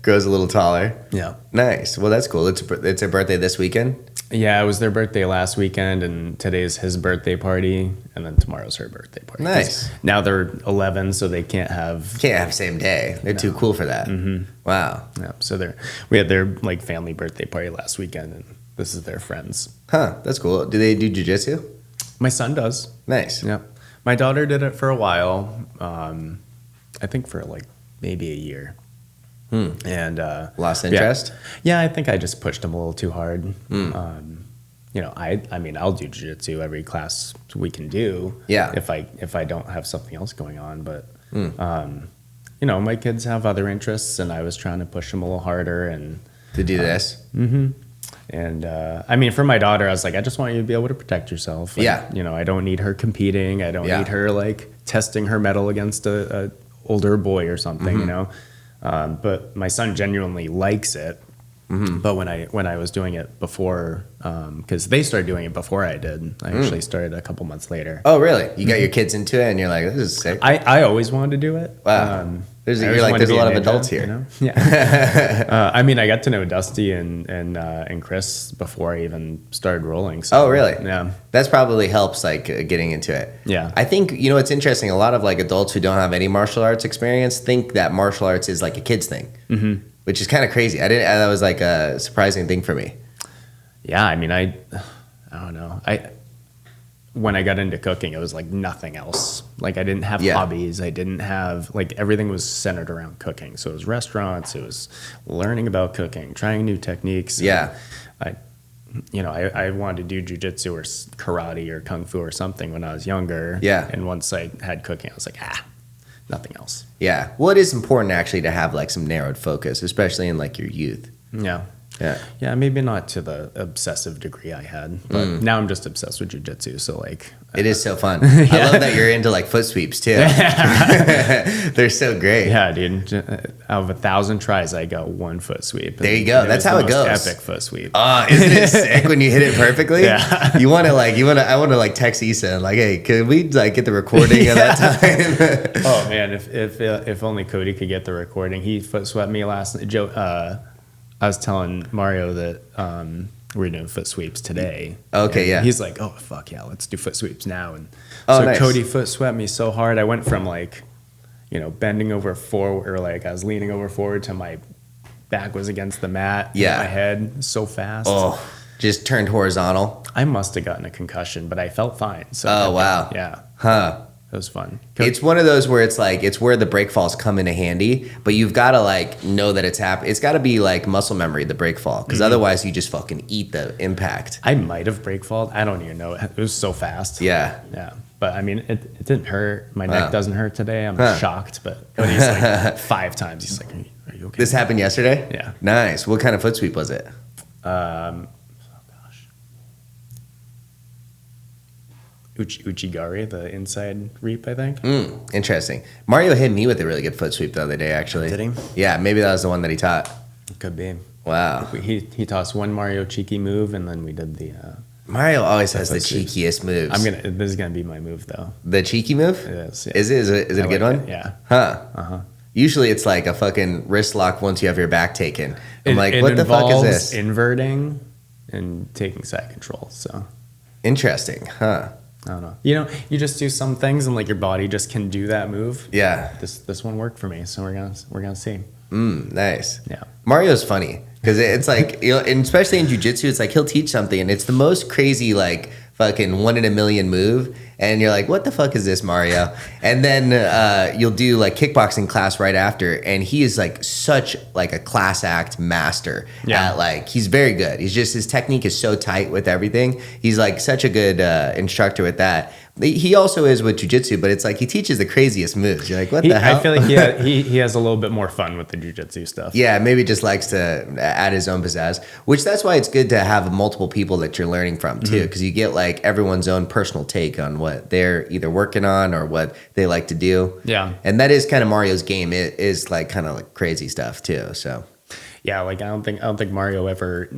Grows a little taller. Yeah. Nice. Well, that's cool. It's a birthday this weekend. Yeah, it was their birthday last weekend, and today's his birthday party, and then tomorrow's her birthday party. 'Cause Nice. now they're 11, so they can't have. Can't have same day. They're too cool for that. Wow. Yeah, so we had their like family birthday party last weekend, and this is their friends. Huh. That's cool. Do they do jujitsu? My son does. Nice. Yeah, my daughter did it for a while. I think for like maybe a year. And Lost interest? Yeah, I think I just pushed him a little too hard. I mean, I'll do jiu-jitsu every class we can do. Yeah. If I don't have something else going on, but my kids have other interests, and I was trying to push them a little harder and To do this? And I mean, for my daughter, I was like, I just want you to be able to protect yourself. Like, Yeah. I don't need her competing. I don't Yeah. need her like testing her mettle against a older boy or something. But my son genuinely likes it. But when I was doing it before, because they started doing it before I did, I actually started a couple months later. Oh, really? You got your kids into it, and you're like, this is sick. I always wanted to do it. Wow. I You're always like, wanted there's to a be lot of ninja, adults here. Yeah. I mean, I got to know Dusty and Chris before I even started rolling. So, Oh, really? Yeah. That's probably helps, like, getting into it. Yeah. I think, it's interesting. A lot of, like, adults who don't have any martial arts experience think that martial arts is, like, a kid's thing, which is kind of crazy. That was, like, a surprising thing for me. Yeah, I mean, I don't know. When I got into cooking, it was like nothing else. Like I didn't have hobbies. I didn't have everything was centered around cooking. So it was restaurants. It was learning about cooking, trying new techniques. Yeah. I wanted to do jujitsu or karate or kung fu or something when I was younger. Yeah. And once I had cooking, I was like, nothing else. Yeah. Well, it is important actually to have like some narrowed focus, especially in like your youth. Yeah. Yeah. Yeah, maybe not to the obsessive degree I had, but now I'm just obsessed with jujitsu. So like, it is so fun. I love that you're into like foot sweeps too. They're so great. Yeah, dude. Out of 1,000 tries, I got one foot sweep. There you go. That's how it goes. Epic foot sweep. Isn't it sick when you hit it perfectly? Yeah. I want to like text Issa and like, hey, could we like get the recording of that time? Oh man, if only Cody could get the recording. He foot swept me last night. I was telling Mario that we're doing foot sweeps today. Okay, and yeah. He's like, oh, fuck yeah, let's do foot sweeps now. And nice. Cody foot swept me so hard. I went from like, bending over forward, or like I was leaning over forward to my back was against the mat. Yeah. My head so fast. Oh, just turned horizontal. I must have gotten a concussion, but I felt fine. So wow. Yeah. Huh. It was fun. It's one of those where it's like, it's where the break falls come into handy, but you've got to like know that it's happening. It's got to be like muscle memory, the break fall, because otherwise you just fucking eat the impact. I might have break falled. I don't even know. It was so fast. Yeah. Yeah. But I mean, it didn't hurt. My neck doesn't hurt today. I'm shocked, but he's like 5 times. He's like, are you okay? This happened yesterday? Yeah. Nice. What kind of foot sweep was it? Uchigari, the inside reap, I think. Interesting. Mario hit me with a really good foot sweep the other day, actually. Did he? Yeah, maybe that was the one that he taught. Could be. Wow. He tossed one Mario cheeky move, and then we did the. Mario always has the sweeps. cheekiest moves. This is gonna be my move though. The cheeky move? It is. Yeah. Is it a good one? Yeah. Huh. Usually it's like a fucking wrist lock once you have your back taken. I'm like, what the fuck is this? Inverting and taking side control. So interesting, huh? I don't know. You just do some things and like your body just can do that move. Yeah. This one worked for me, so we're gonna see. Nice. Yeah. Mario's funny because it's like, and especially in jiu-jitsu, it's like he'll teach something and it's the most crazy like fucking 1 in a million move, and you're like, what the fuck is this, Mario? And then you'll do like kickboxing class right after, and he is like such like a class act master. Yeah. Like he's very good. His technique is so tight with everything. He's like such a good instructor with that. He also is with jiu-jitsu, but it's like he teaches the craziest moves. You're like, what the hell? I feel like he has a little bit more fun with the jiu-jitsu stuff. Yeah, maybe just likes to add his own pizzazz, which that's why it's good to have multiple people that you're learning from too, because you get like everyone's own personal take on what they're either working on or what they like to do. Yeah. And that is kind of Mario's game. It is like kind of like crazy stuff too. So yeah, like I don't think Mario ever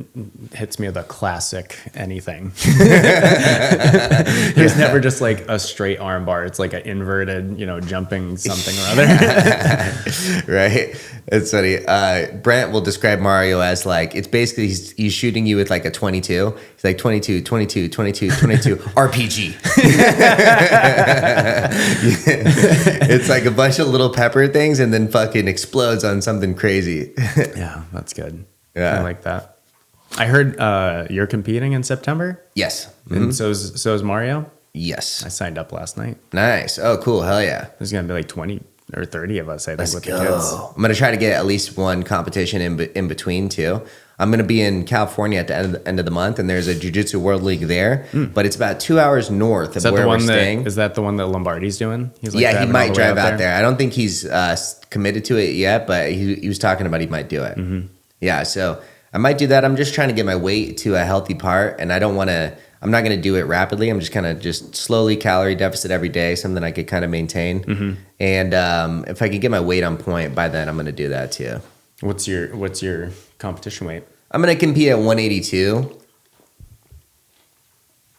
hits me with a classic anything. There's never just like a straight arm bar. It's like an inverted, jumping something or other. Right? It's funny. Brent will describe Mario as like, it's basically he's shooting you with like a 22. He's like 22, 22, 22, 22 RPG. It's like a bunch of little pepper things and then fucking explodes on something crazy. Yeah, that's good. Yeah. I like that. I heard you're competing in September. Yes. And so is Mario. Yes. I signed up last night. Nice. Oh, cool. Hell yeah. There's gonna be like 20 or 30 of us, I think, Let's with go. the kids. I'm gonna try to get at least one competition in between too. I'm gonna be in California at the end of the month, and there's a Jiu-Jitsu World League there, but it's about 2 hours north of where we're staying. Is that the one that Lombardi's doing? He's like yeah, he might drive out there. there. I don't think he's committed to it yet, but he was talking about he might do it. Yeah, so I might do that. I'm just trying to get my weight to a healthy part, and I'm not going to do it rapidly. I'm just kind of just slowly calorie deficit every day, something I could kind of maintain. And if I could get my weight on point by then, I'm going to do that too. What's your competition weight? I'm going to compete at 182.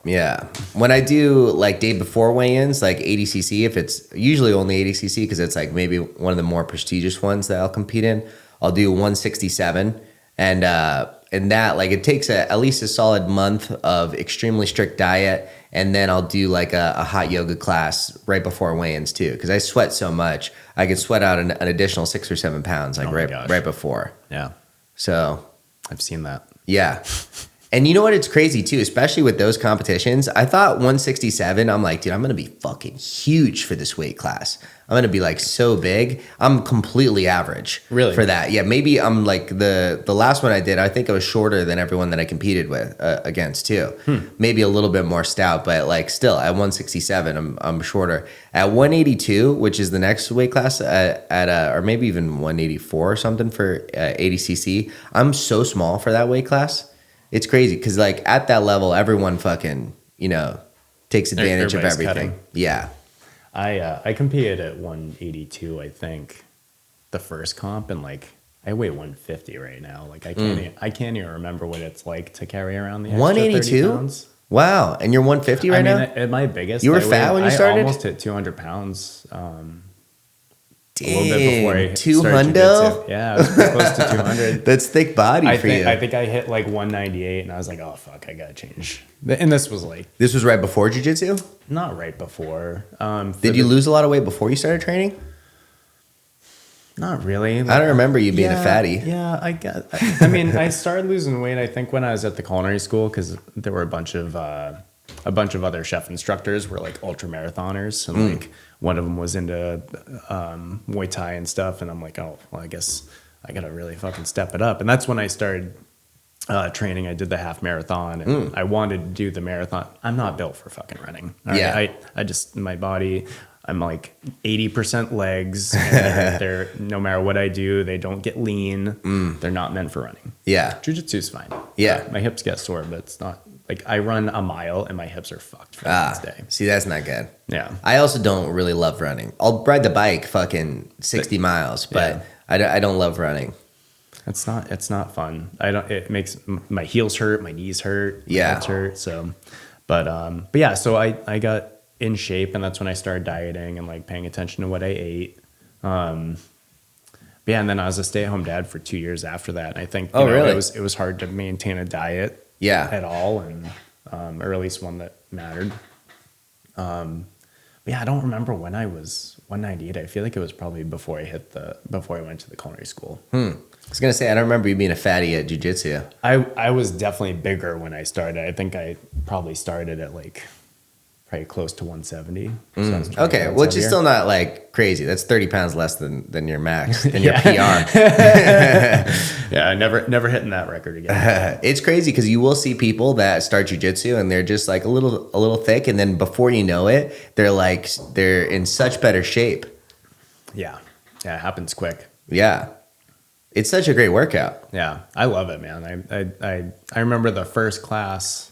Yeah. When I do like day before weigh-ins, like 80cc, if it's usually only 80cc because it's like maybe one of the more prestigious ones that I'll compete in, I'll do 167. And that, like, it takes at least a solid month of extremely strict diet, and then I'll do like a hot yoga class right before weigh-ins too, because I sweat so much. I could sweat out an additional 6 or 7 pounds like right before. Yeah. So I've seen that. yeah. And you know what? It's crazy too, especially with those competitions. I thought 167, I'm like, dude, I'm going to be fucking huge for this weight class. I'm going to be like so big. I'm completely average Really? for that. Yeah, maybe I'm like the last one I did, I think I was shorter than everyone that I competed with against too. Maybe a little bit more stout, but like still at 167, I'm shorter. At 182, which is the next weight class or maybe even 184 or something for 80cc, I'm so small for that weight class. It's crazy because like at that level, everyone fucking, takes advantage of everything. Cutting. Yeah. I competed at 182, I think, the first comp, and like I weigh 150 right now. Like I can't even remember what it's like to carry around the extra 182 30 pounds. Wow, and you're 150 right now? At my biggest, you were fat when you started? I almost hit 200 pounds. Dang, a little bit before I 200? started jiu-jitsu. Yeah, I was pretty close to 200. That's thick body for you. I think I hit like 198, and I was like, oh fuck, I gotta change. And this was right before jiu-jitsu? Not right before. Did you lose a lot of weight before you started training? Not really. I don't remember you being a fatty. Yeah, I mean, I started losing weight, I think, when I was at the culinary school, because there were a bunch of other chef instructors were like ultra marathoners, and like one of them was into Muay Thai and stuff, and I'm like, oh, well, I guess I gotta really fucking step it up. And that's when I started training. I did the half marathon, and I wanted to do the marathon. I'm not built for fucking running. I just, my body, I'm like 80% legs, and they're no matter what I do, they don't get lean. They're not meant for running. Yeah. Jiu-jitsu's fine. Yeah. My hips get sore, but it's not like I run a mile and my hips are fucked for the next day. See, that's not good. Yeah. I also don't really love running. I'll ride the bike fucking 60 miles, but I don't love running. It's not fun. It makes my heels hurt, my knees hurt, my hips hurt. So, but yeah, so I got in shape, and that's when I started dieting and like paying attention to what I ate. And then I was a stay-at-home dad for 2 years after that. And I think really? it was hard to maintain a diet at all, and or at least one that mattered. I don't remember when I was 198. I feel like it was probably before I went to the culinary school. I was gonna say, I don't remember you being a fatty at jiu-jitsu. I was definitely bigger when I started. I think I probably started at like probably close to 170. So okay, which is still not like crazy. That's 30 pounds less than your max, than your PR. Yeah, never hitting that record again. It's crazy because you will see people that start jiu-jitsu and they're just like a little thick, and then before you know it, they're in such better shape. Yeah, it happens quick. Yeah. It's such a great workout. Yeah, I love it, man. I remember the first class.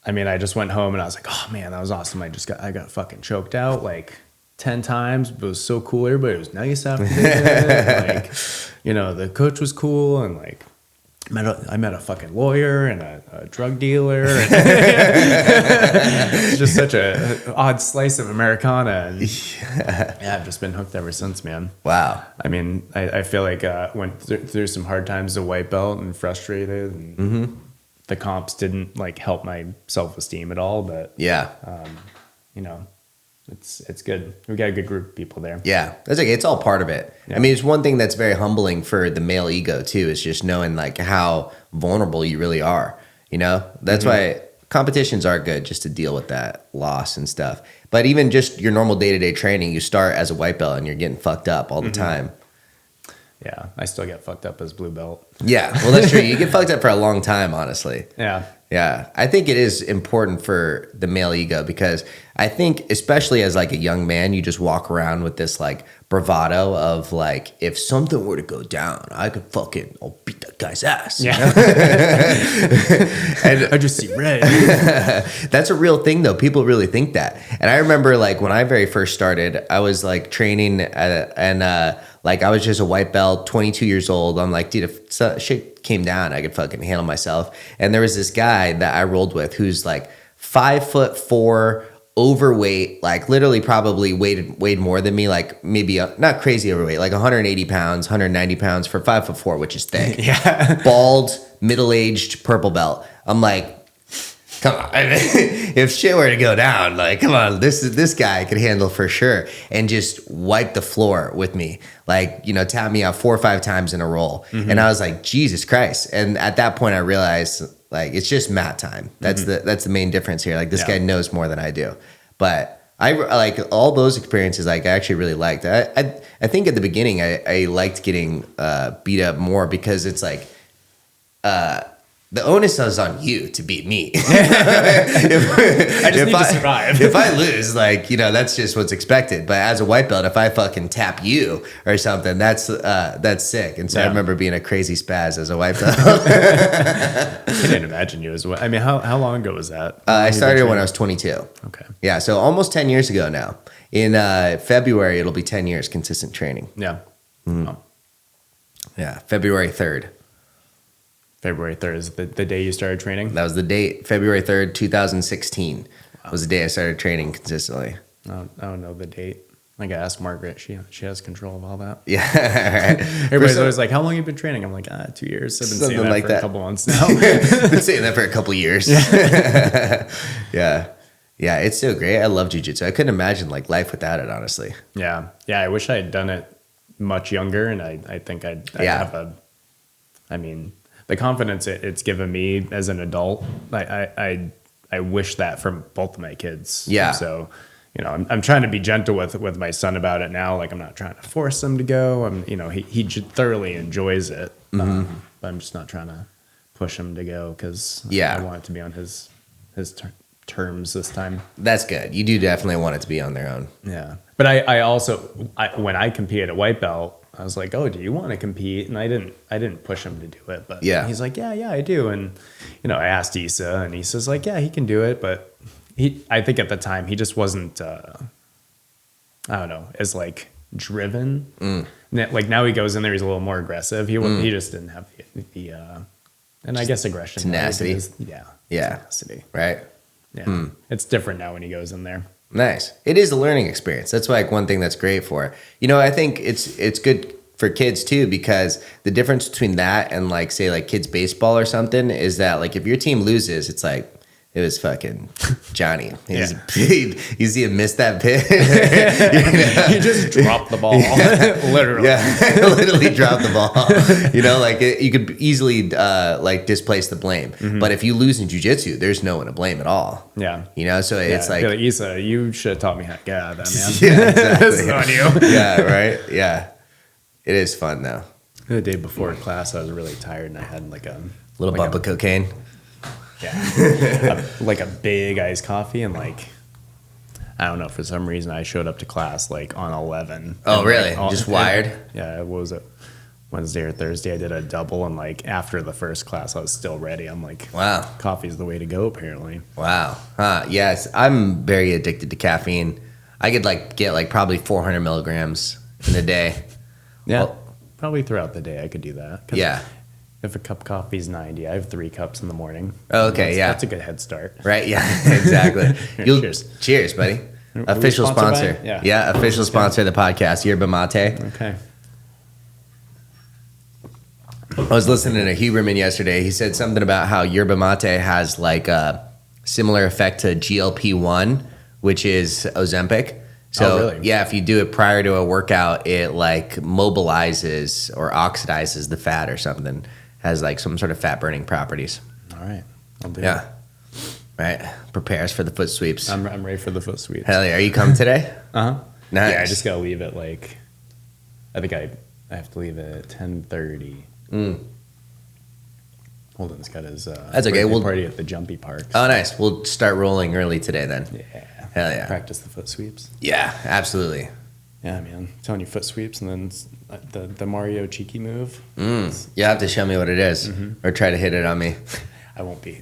I mean, I just went home and I was like, oh man, that was awesome. I got fucking choked out like 10 times. But it was so cool. Everybody was nice after it. Like, the coach was cool, and like I met a fucking lawyer and a drug dealer. It's just such a odd slice of Americana. And I've just been hooked ever since, man. Wow. I mean, I feel like went through some hard times as a white belt and frustrated, and the comps didn't like help my self-esteem at all. But it's good. We got a good group of people there. Yeah, that's okay. It's all part of it. Yeah. I mean, it's one thing that's very humbling for the male ego too, is just knowing like how vulnerable you really are. That's why competitions are good, just to deal with that loss and stuff. But even just your normal day-to-day training, you start as a white belt and you're getting fucked up all the time. Yeah, I still get fucked up as blue belt. Yeah, well, that's true. You get fucked up for a long time, honestly. Yeah. Yeah, I think it is important for the male ego, because I think especially as like a young man, you just walk around with this like bravado of like, if something were to go down, I'll beat that guy's ass. Yeah. And I just see red. That's a real thing though. People really think that. And I remember like when I very first started, I was like training like I was just a white belt, 22 years old. I'm like, dude, if shit came down, I could fucking handle myself. And there was this guy that I rolled with who's like 5'4", overweight, like literally probably weighed more than me, like maybe not crazy overweight, like 180 pounds, 190 pounds for 5'4", which is thick. Yeah. Bald, middle-aged, purple belt. I'm like, come on. If shit were to go down, like, come on, this guy could handle for sure. And just wipe the floor with me. Like, tap me out 4 or 5 times in a roll. And I was like, Jesus Christ. And at that point I realized Like it's just mat time. That's the main difference here. Like this guy knows more than I do, but I like all those experiences. Like I actually really liked. I think at the beginning I liked getting beat up more because it's like the onus is on you to beat me. I just need to survive. If I lose, like, you know, that's just what's expected. But as a white belt, if I fucking tap you or something, that's sick. And so I remember being a crazy spaz as a white belt. I didn't imagine you as well. I mean, how long ago was that? I started when I was 22. Okay. Yeah, so almost 10 years ago now. In February, it'll be 10 years consistent training. Yeah. Mm. Oh. Yeah, February 3rd. February 3rd is the day you started training? That was the date. February 3rd, 2016 was the day I started training consistently. I don't know the date. I gotta ask Margaret. She has control of all that. Yeah. Everybody's always like, how long have you been training? I'm like, 2 years. I've been saying that for a couple months now. Been saying that for a couple years. Yeah. Yeah, it's so great. I love jiu-jitsu. I couldn't imagine like life without it, honestly. Yeah. Yeah, I wish I had done it much younger, and I think I'd have the confidence it's given me as an adult, I wish that for both of my kids. Yeah. So, you know, I'm trying to be gentle with my son about it now. Like I'm not trying to force him to go. He thoroughly enjoys it. But I'm just not trying to push him to go because I want it to be on his terms this time. That's good. You do definitely want it to be on their own. Yeah. But I also when I competed at white belt, I was like, "Oh, do you want to compete?" And I didn't push him to do it, but he's like, "Yeah, I do." And you know, I asked Issa, and Issa's like, "Yeah, he can do it," but I think at the time he just wasn't I don't know, as like driven. Like now he goes in there, he's a little more aggressive. He just didn't have the and I guess aggression, tenacity. Tenacity, right? Yeah, it's different now when he goes in there. Nice. It is a learning experience. That's like one thing that's great for it. You know, I think it's good for kids too, because the difference between that and like say like kids baseball or something is that like if your team loses, it's like it was fucking Johnny. You see him miss that pitch. He just dropped the ball. Literally. Yeah, literally dropped the ball. You know, like you could easily like displace the blame. But if you lose in jiu-jitsu, there's no one to blame at all. Yeah. You know, so it's like Issa, you should have taught me how to get out of that, man. Yeah, exactly. This is on you. Yeah, right? Yeah. It is fun though. The day before class, I was really tired and I had like a little bump of cocaine. Yeah. Like a big iced coffee and like, I don't know, for some reason I showed up to class like on 11. Oh, really? Just wired? Yeah, what was it? Wednesday or Thursday, I did a double, and like after the first class, I was still ready. I'm like, wow, coffee's the way to go, apparently. Wow. Yes, I'm very addicted to caffeine. I could like get like probably 400 milligrams in a day. Yeah, probably throughout the day I could do that. Yeah. If a cup of coffee is 90, I have 3 cups in the morning. Oh, okay, That's a good head start. Right, yeah, exactly. Cheers. Cheers, buddy. Official sponsor. Yeah, official sponsor of the podcast, Yerba Mate. Okay. I was listening to Huberman yesterday. He said something about how yerba mate has like a similar effect to GLP-1, which is Ozempic. So really? Yeah, if you do it prior to a workout, it like mobilizes or oxidizes the fat or something. Has like some sort of fat burning properties. All right, I'll do it. Yeah, right. Prepare us for the foot sweeps. I'm ready for the foot sweeps. Hell yeah! Are you coming today? Uh-huh. Nice. Yeah, I just gotta leave at like, I think I have to leave at 10:30. Holden's got his that's okay. We'll party at the Jumpy Park. Oh, nice. We'll start rolling early today then. Yeah. Hell yeah. Practice the foot sweeps. Yeah, absolutely. Yeah, man. I'm telling you, foot sweeps, and then the Mario cheeky move. You have to show me what it is, or try to hit it on me. I won't be.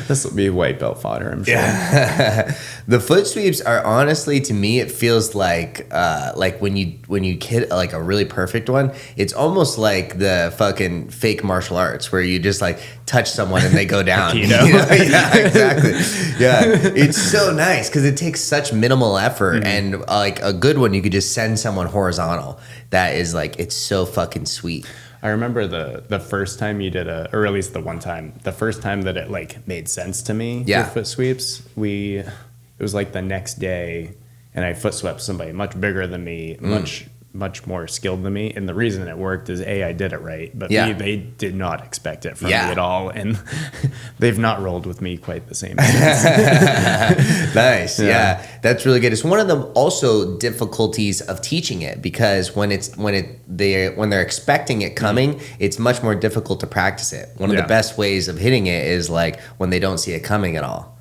This will be white belt fodder, I'm sure. Yeah. The foot sweeps are honestly, to me, it feels like when you hit like a really perfect one, it's almost like the fucking fake martial arts where you just like touch someone and they go down. You know? Yeah, exactly. Yeah, it's so nice because it takes such minimal effort, and like a good one, you could just send someone horizontal. That is like, it's so fucking sweet. I remember the first time you did or at least the first time that it like made sense to me with foot sweeps. It was like the next day, and I foot swept somebody much bigger than me, much much more skilled than me. And the reason it worked is I did it right, but Yeah. B, they did not expect it from Yeah. me at all. And they've not rolled with me quite the same. Nice. Yeah. That's really good. It's one of the also difficulties of teaching it, because when they're expecting it coming, it's much more difficult to practice it. One of the best ways of hitting it is like when they don't see it coming at all.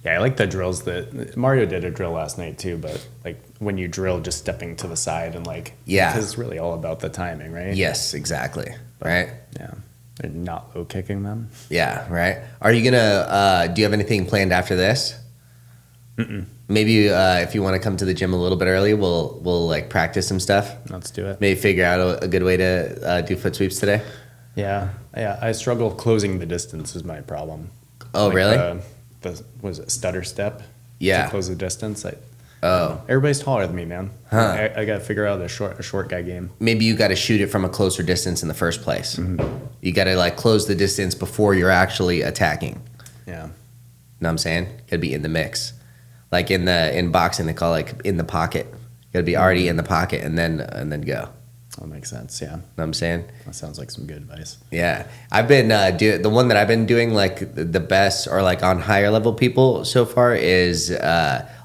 Yeah, I like the drills that Mario did a drill last night too, but like when you drill, just stepping to the side and like, because it's really all about the timing, right? Yes, exactly. Right. Yeah. And not low kicking them. Yeah. Right. Are you gonna, do you have anything planned after this? Mm-mm. Maybe if you want to come to the gym a little bit early, we'll like practice some stuff. Let's do it. Maybe figure out a good way to do foot sweeps today. Yeah. I struggle closing the distance is my problem. Oh, like really? Was it stutter step? Yeah. To close the distance. Everybody's taller than me, man. Huh. I got to figure out a short guy game. Maybe you got to shoot it from a closer distance in the first place. Mm-hmm. You got to like close the distance before you're actually attacking. Yeah. Know what I'm saying? Got to be in the mix. Like in boxing, they call it like in the pocket. Got to be already in the pocket and then go. That makes sense. Yeah. Know what I'm saying? That sounds like some good advice. Yeah. I've been the one that I've been doing like the best, or like on higher level people so far, is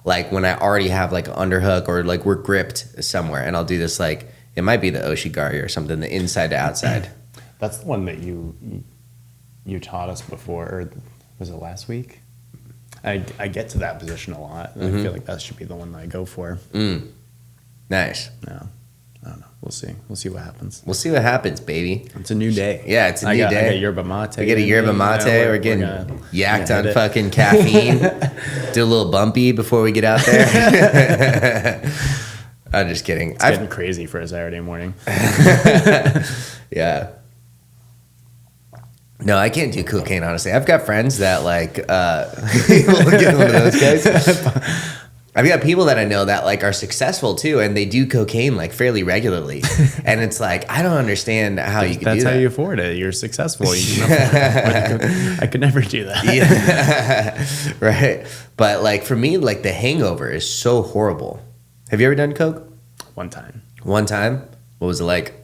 like when I already have like an underhook, or like we're gripped somewhere, and I'll do this, like it might be the Oshigari or something, the inside to outside. That's the one that you taught us before, or was it last week? I get to that position a lot, and I feel like that should be the one that I go for. Nice. Yeah. I don't know. We'll see. We'll see what happens. We'll see what happens, baby. It's a new day. Yeah, it's a new day. I got yerba mate. We get a yerba mate. We're getting yacked on fucking caffeine. Do a little bumpy before we get out there. I'm just kidding. It's getting crazy for a Saturday morning. Yeah. No, I can't do cocaine, honestly. I've got friends that like, we'll get one of those guys. I've got people that I know that like are successful too, and they do cocaine like fairly regularly. And it's like, I don't understand how you can do that. That's how you afford it. You're successful. You can afford it. I could never do that. Yeah. Right. But like for me, like the hangover is so horrible. Have you ever done coke? One time. One time? What was it like?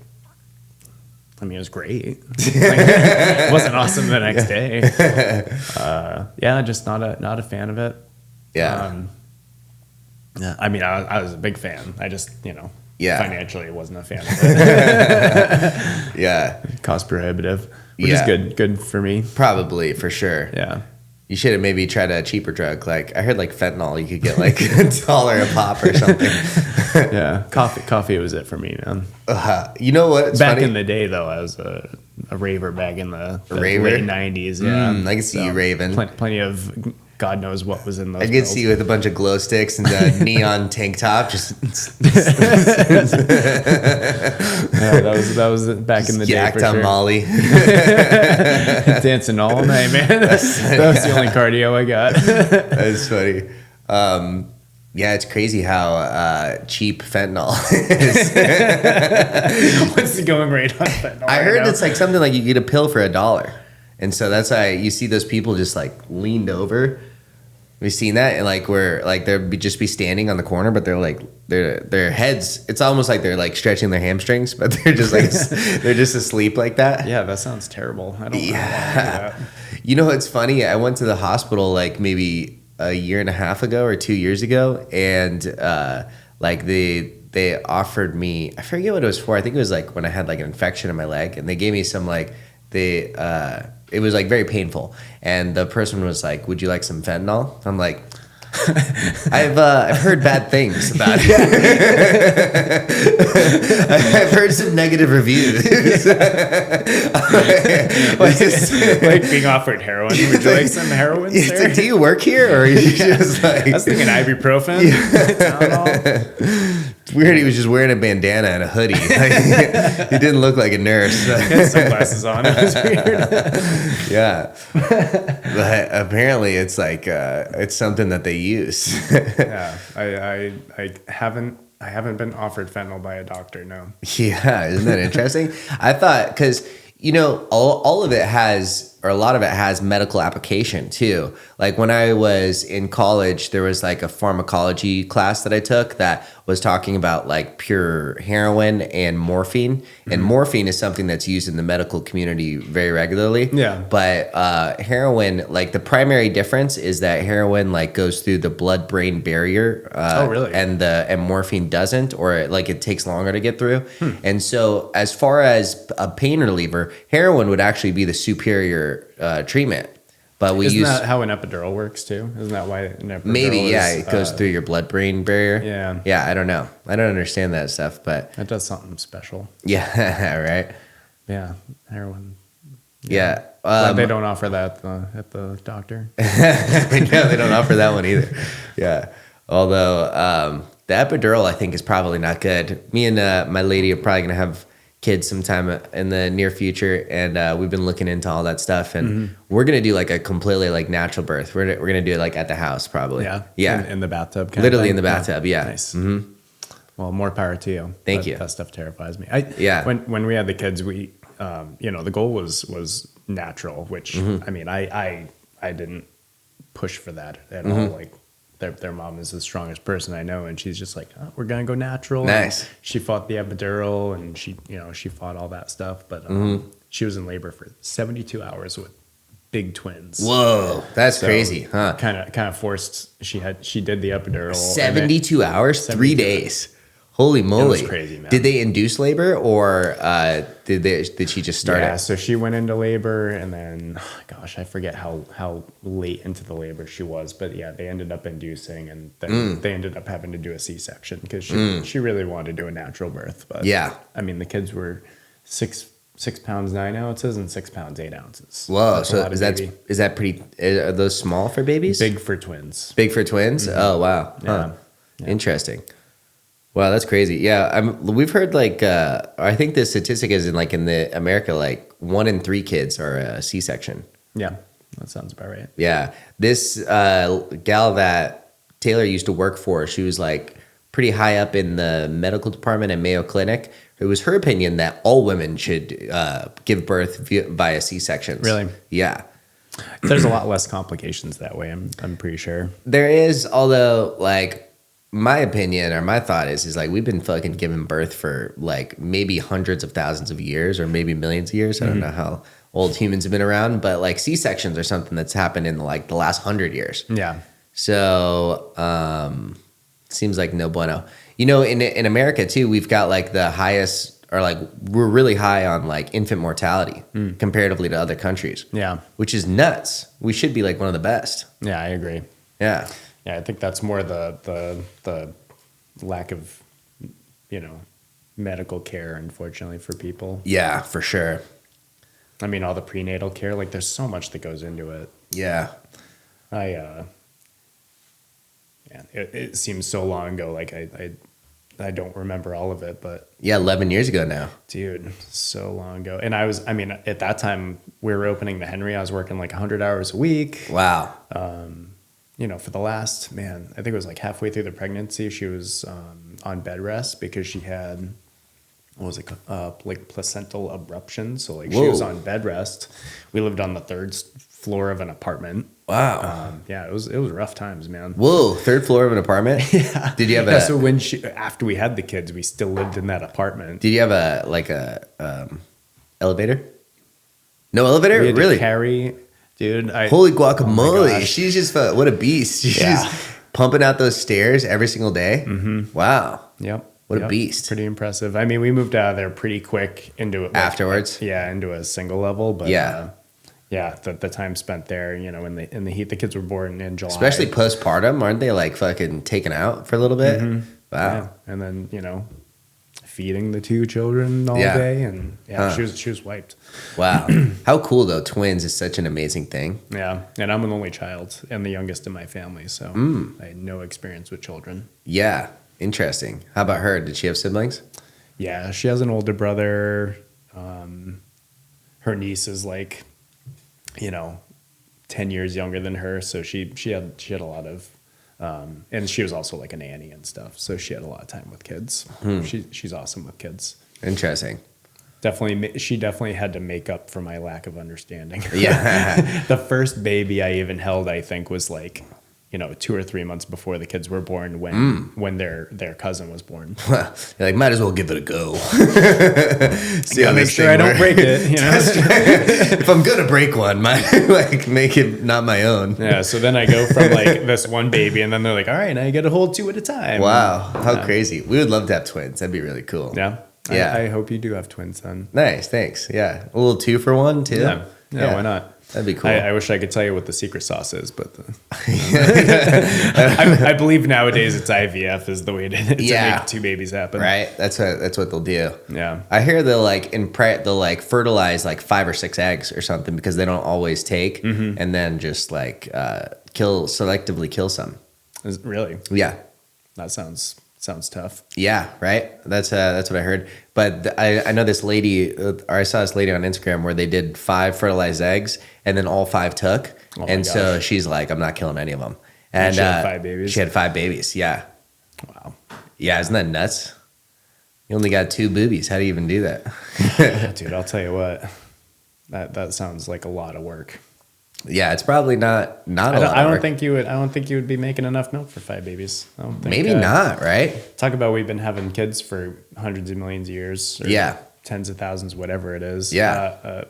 I mean, it was great. It wasn't awesome the next day. Yeah, just not a fan of it. Yeah. Yeah, I mean, I was a big fan. I just, financially wasn't a fan of it. Yeah. Cost prohibitive, which is good for me. Probably, for sure. Yeah. You should have maybe tried a cheaper drug. Like, I heard like fentanyl, you could get like $1 a pop or something. Yeah. Coffee was it for me, man. You know what? Back in the day, though, I was a raver back in the late 90s. Yeah. I can see you raving. Plenty of God knows what was in those. I could see you with a bunch of glow sticks and a neon tank top. Just that was back in the day. Yacked for on sure. Molly. Dancing all night, man. That was the only cardio I got. That's funny. Yeah, it's crazy how cheap fentanyl is. What's the going rate on fentanyl? I heard it's like something like you get a pill for $1. And so that's why you see those people just like leaned over. Have you seen that? And like where like they'd just be standing on the corner, but they're like their heads. It's almost like they're like stretching their hamstrings, but they're just like they're just asleep like that. Yeah, that sounds terrible. I don't know. That. You know what's funny? I went to the hospital like maybe a year and a half ago or 2 years ago, and like they offered me, I forget what it was for. I think it was like when I had like an infection in my leg, and they gave me some like it was like very painful, and the person was like, "Would you like some fentanyl?" I'm like, I've heard bad things about it. I've heard some negative reviews. Like being offered heroin. Would you like some heroin, sir? Like, do you work here, or are you just like? I was thinking ibuprofen. It's weird. He was just wearing a bandana and a hoodie. Like, he didn't look like a nurse. He had sunglasses on. It was weird. Yeah, but apparently it's like it's something that they use. Yeah, I haven't been offered fentanyl by a doctor. No. Yeah, isn't that interesting? I thought because all of it has or a lot of it has medical application too. Like when I was in college, there was like a pharmacology class that I took that was talking about like pure heroin and morphine. And morphine is something that's used in the medical community very regularly. Yeah. But heroin, like the primary difference is that heroin like goes through the blood-brain barrier. Oh, really? And morphine doesn't, or it takes longer to get through. And so as far as a pain reliever, heroin would actually be the superior treatment. But Isn't that how an epidural works too? Isn't that why an epidural it goes through your blood-brain barrier. Yeah. I don't know. I don't understand that stuff, but That does something special. yeah, right. Yeah, heroin. Yeah, Glad they don't offer that at the doctor. no, they don't offer that one either. Yeah, although the epidural I think is probably not good. Me and my lady are probably gonna have kids sometime in the near future, and we've been looking into all that stuff, and we're gonna do like a completely like natural birth. We're gonna do it like at the house probably. Yeah, in the bathtub. Literally in the bathtub. Yeah. Nice. Well, more power to you. Thank you. That stuff terrifies me. When we had the kids, we the goal was natural, which I mean I didn't push for that at all. Like their mom is the strongest person I know, and she's just like, oh, we're gonna go natural. Nice. And she fought the epidural, and she fought all that stuff, but she was in labor for 72 hours with big twins. Whoa, that's crazy, huh? Kind of forced. She did the epidural. 72 hours, 3 days. Holy moly! It was crazy, man. Did they induce labor, or did she just start Yeah, it? so she went into labor, and then, gosh, I forget how late into the labor she was, but yeah, they ended up inducing, and then they ended up having to do a C-section because she really wanted to do a natural birth. But Yeah. I mean, the kids were 6 pounds 9 ounces and 6 pounds 8 ounces. Whoa! That's a So lot of baby. is that pretty? Are those small for babies? Big for twins. Big for twins? Oh wow! Huh. Yeah. Interesting. Wow, that's crazy. Yeah, we've heard like I think the statistic is in the America, like 1 in 3 kids are a C-section. Yeah, that sounds about right. Yeah, this gal that Taylor used to work for, she was like pretty high up in the medical department at Mayo Clinic. It was her opinion that all women should give birth via C-sections. Really? Yeah. There's a lot less complications that way. I'm pretty sure. There is, although like my opinion or my thought is like we've been fucking giving birth for like maybe hundreds of thousands of years or maybe millions of years. I don't know how old humans have been around, but like C-sections are something that's happened in like the last 100 years. Yeah. So seems like no bueno. In America too, we've got like the highest, or like we're really high on like infant mortality comparatively to other countries. Yeah. Which is nuts. We should be like one of the best. Yeah, I agree. Yeah. Yeah, I think that's more the lack of, medical care, unfortunately, for people. Yeah, for sure. I mean, all the prenatal care, like there's so much that goes into it. Yeah. It seems so long ago, like I don't remember all of it, but Yeah, 11 years ago now. dude, so long ago. And at that time we were opening the Henry, I was working like 100 hours a week. Wow. For the last, I think it was like halfway through the pregnancy, she was on bed rest because she had, like placental abruption. So like she was on bed rest. We lived on the 3rd floor of an apartment. Wow. It was rough times, man. Whoa, 3rd floor of an apartment? Yeah. Did you have so after we had the kids, we still lived in that apartment. Did you have a elevator? No elevator? We had to Really? carry, dude. Holy guacamole. gosh. She's just, what a beast. She's just pumping out those stairs every single day. Mm-hmm. Wow. Yep. What a beast. Pretty impressive. I mean, we moved out of there pretty quick into it. Afterwards? Into a single level. But Yeah. the time spent there, in the heat. The kids were born in July. Especially postpartum. Aren't they like fucking taken out for a little bit? Wow. Yeah. And then, feeding the 2 children all day. And she was wiped. Wow. How cool though. Twins is such an amazing thing. Yeah. And I'm an only child and the youngest in my family. So I had no experience with children. Yeah. Interesting. How about her? Did she have siblings? Yeah. She has an older brother. Her niece is like, 10 years younger than her. So she had a lot of, and she was also like a nanny and stuff. So she had a lot of time with kids. She's awesome with kids. Interesting. She definitely had to make up for my lack of understanding. Yeah. The first baby I even held, I think, was like, 2 or 3 months before the kids were born when their cousin was born. You're like, might as well give it a go. See how make this sure thing I don't works. break it, If I'm gonna break one, like make it not my own. Yeah, so then I go from like this one baby, and then they're like, all right, now you got to hold 2 at a time. Wow, how crazy. We would love to have twins. That'd be really cool. Yeah. Yeah. I hope you do have twins then. Nice, thanks. Yeah. A little 2 for 1 too. Yeah, why not? That'd be cool. I wish I could tell you what the secret sauce is, but I believe nowadays it's IVF is the way to make 2 babies happen. Right. That's what they'll do. Yeah. I hear they'll they'll fertilize like 5 or 6 eggs or something because they don't always take, and then just selectively kill some. Really? Yeah. That sounds tough. Yeah, right. That's what I heard. But I know this lady, or I saw this lady on Instagram where they did 5 fertilized eggs, and then all 5 took. Oh and so she's like, I'm not killing any of them. And she had 5 babies. She had 5 babies. Yeah. Wow. Yeah, isn't that nuts? You only got 2 boobies. How do you even do that? Dude, I'll tell you what. That sounds like a lot of work. Yeah, it's probably not a lot. I don't think you would be making enough milk for 5 babies. I don't think, maybe not, right? Talk about we've been having kids for hundreds of millions of years. Or Yeah. Tens of thousands, whatever it is. Yeah.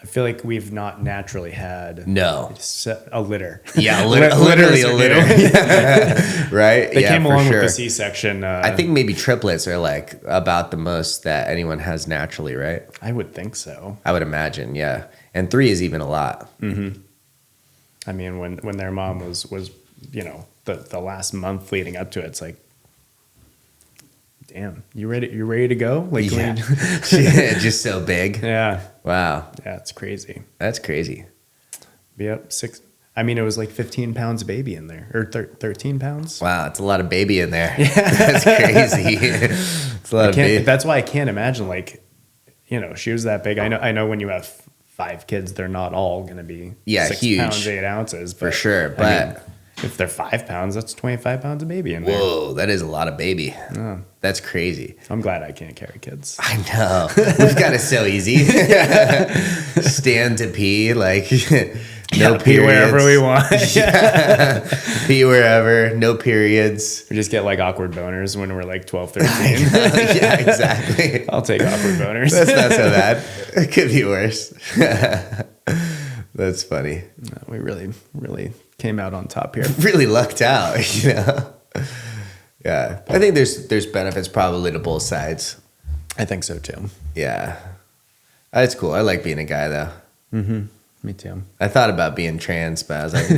I feel like we've not naturally had a litter. Yeah, literally a litter. Yeah. Right? They came for along sure. with the C-section. I think maybe triplets are like about the most that anyone has naturally, right? I would think so. I would imagine, yeah. And 3 is even a lot. Mm-hmm. I mean, when their mom was the last month leading up to it, it's like, damn, you ready to go? Like, Yeah. Just so big. Yeah. Wow. Yeah, it's crazy. That's crazy. Yep. It was like 15 pounds of baby in there, or 13 pounds. Wow, it's a lot of baby in there. That's crazy. It's a lot of baby. That's why I can't imagine, like, she was that big. I know when you have 5 kids, they're not all going to be 6 huge. pounds, 8 ounces. But, for sure. But if they're 5 pounds, that's 25 pounds of baby in there. Whoa, that is a lot of baby. Oh. That's crazy. I'm glad I can't carry kids. I know. We've got it so easy. Stand to pee, like no periods. Pee wherever we want. Yeah. Pee wherever, no periods. We just get like awkward boners when we're like 12, 13. Yeah, exactly. I'll take awkward boners. That's not so bad. It could be worse. That's funny. No, we really, really came out on top here. Really lucked out, Yeah. I think there's benefits probably to both sides. I think so too. Yeah. That's cool. I like being a guy though. Mm-hmm. Me too. I thought about being trans, but I was like, nah.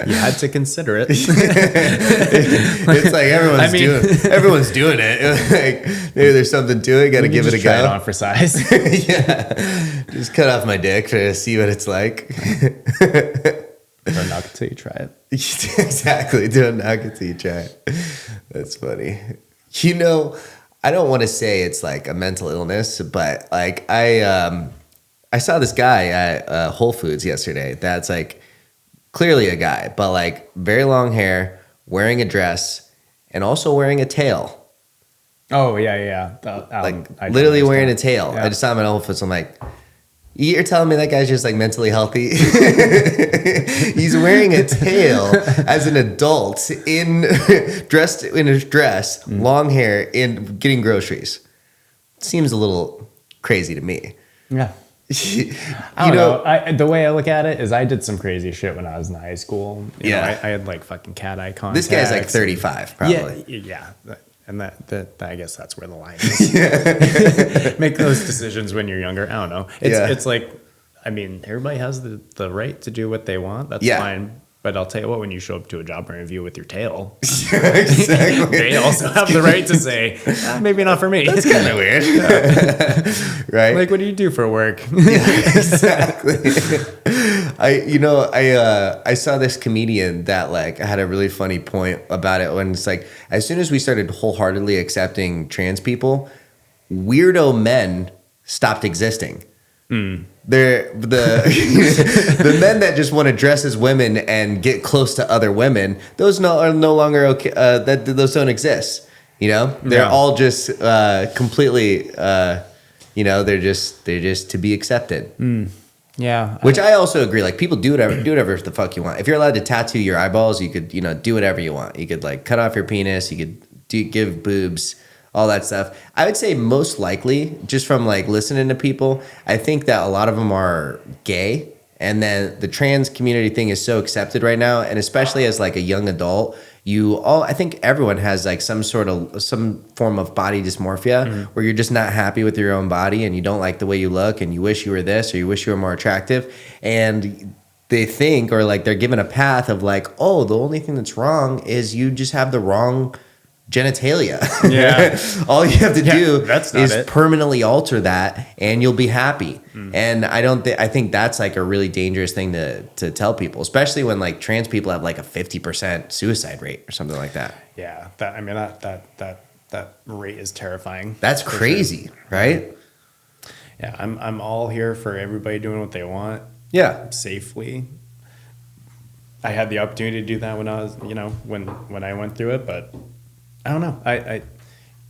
You had to consider it. It's like everyone's doing it. Like, maybe there's something to it. Got to give it a go. Try it on for size. Yeah. Just cut off my dick to see what it's like. Or knock it till you try it. Exactly. Do a knock until you try it. That's funny. I don't want to say it's like a mental illness, but like I saw this guy at Whole Foods yesterday that's like clearly a guy, but like very long hair, wearing a dress, and also wearing a tail. Oh, yeah. Like literally wearing a tail. Yeah. I just saw him at Whole Foods. I'm like, you're telling me that guy's just like mentally healthy? He's wearing a tail as an adult dressed in a dress, long hair, in getting groceries. Seems a little crazy to me. Yeah. I don't know. The way I look at it is I did some crazy shit when I was in high school. You know, I had like fucking cat eye contacts. This guy's like 35 probably. Yeah. And that I guess that's where the line is. Make those decisions when you're younger. I don't know. It's like, I mean, everybody has the right to do what they want. That's fine. But I'll tell you what, when you show up to a job interview with your tail, Exactly. they also have the right to say, maybe not for me. That's kind of weird. Right? Like, what do you do for work? Yeah, exactly. I saw this comedian that like had a really funny point about it when it's like, as soon as we started wholeheartedly accepting trans people, weirdo men stopped existing. They're the men that just want to dress as women and get close to other women. Those are no longer okay. Those don't exist. They're all just completely, they're just to be accepted. Yeah. Which I also agree. Like, people do whatever the fuck you want. If you're allowed to tattoo your eyeballs, you could, do whatever you want. You could like cut off your penis. You could give boobs, all that stuff. I would say most likely, just from like listening to people, I think that a lot of them are gay. And then the trans community thing is so accepted right now. And especially as like a young adult, I think everyone has like some form of body dysmorphia where you're just not happy with your own body and you don't like the way you look and you wish you were this or you wish you were more attractive. And they think, or like they're given a path of like, oh, the only thing that's wrong is you just have the wrong genitalia. Yeah. All you have to do is it. permanently alter that and you'll be happy. And I think that's like a really dangerous thing to tell people, especially when like trans people have like a 50% suicide rate or something like that. Yeah. That rate is terrifying. That's crazy, sure. Right? Yeah. I'm all here for everybody doing what they want. Yeah. Safely. I had the opportunity to do that when I was, when I went through it, but I don't know.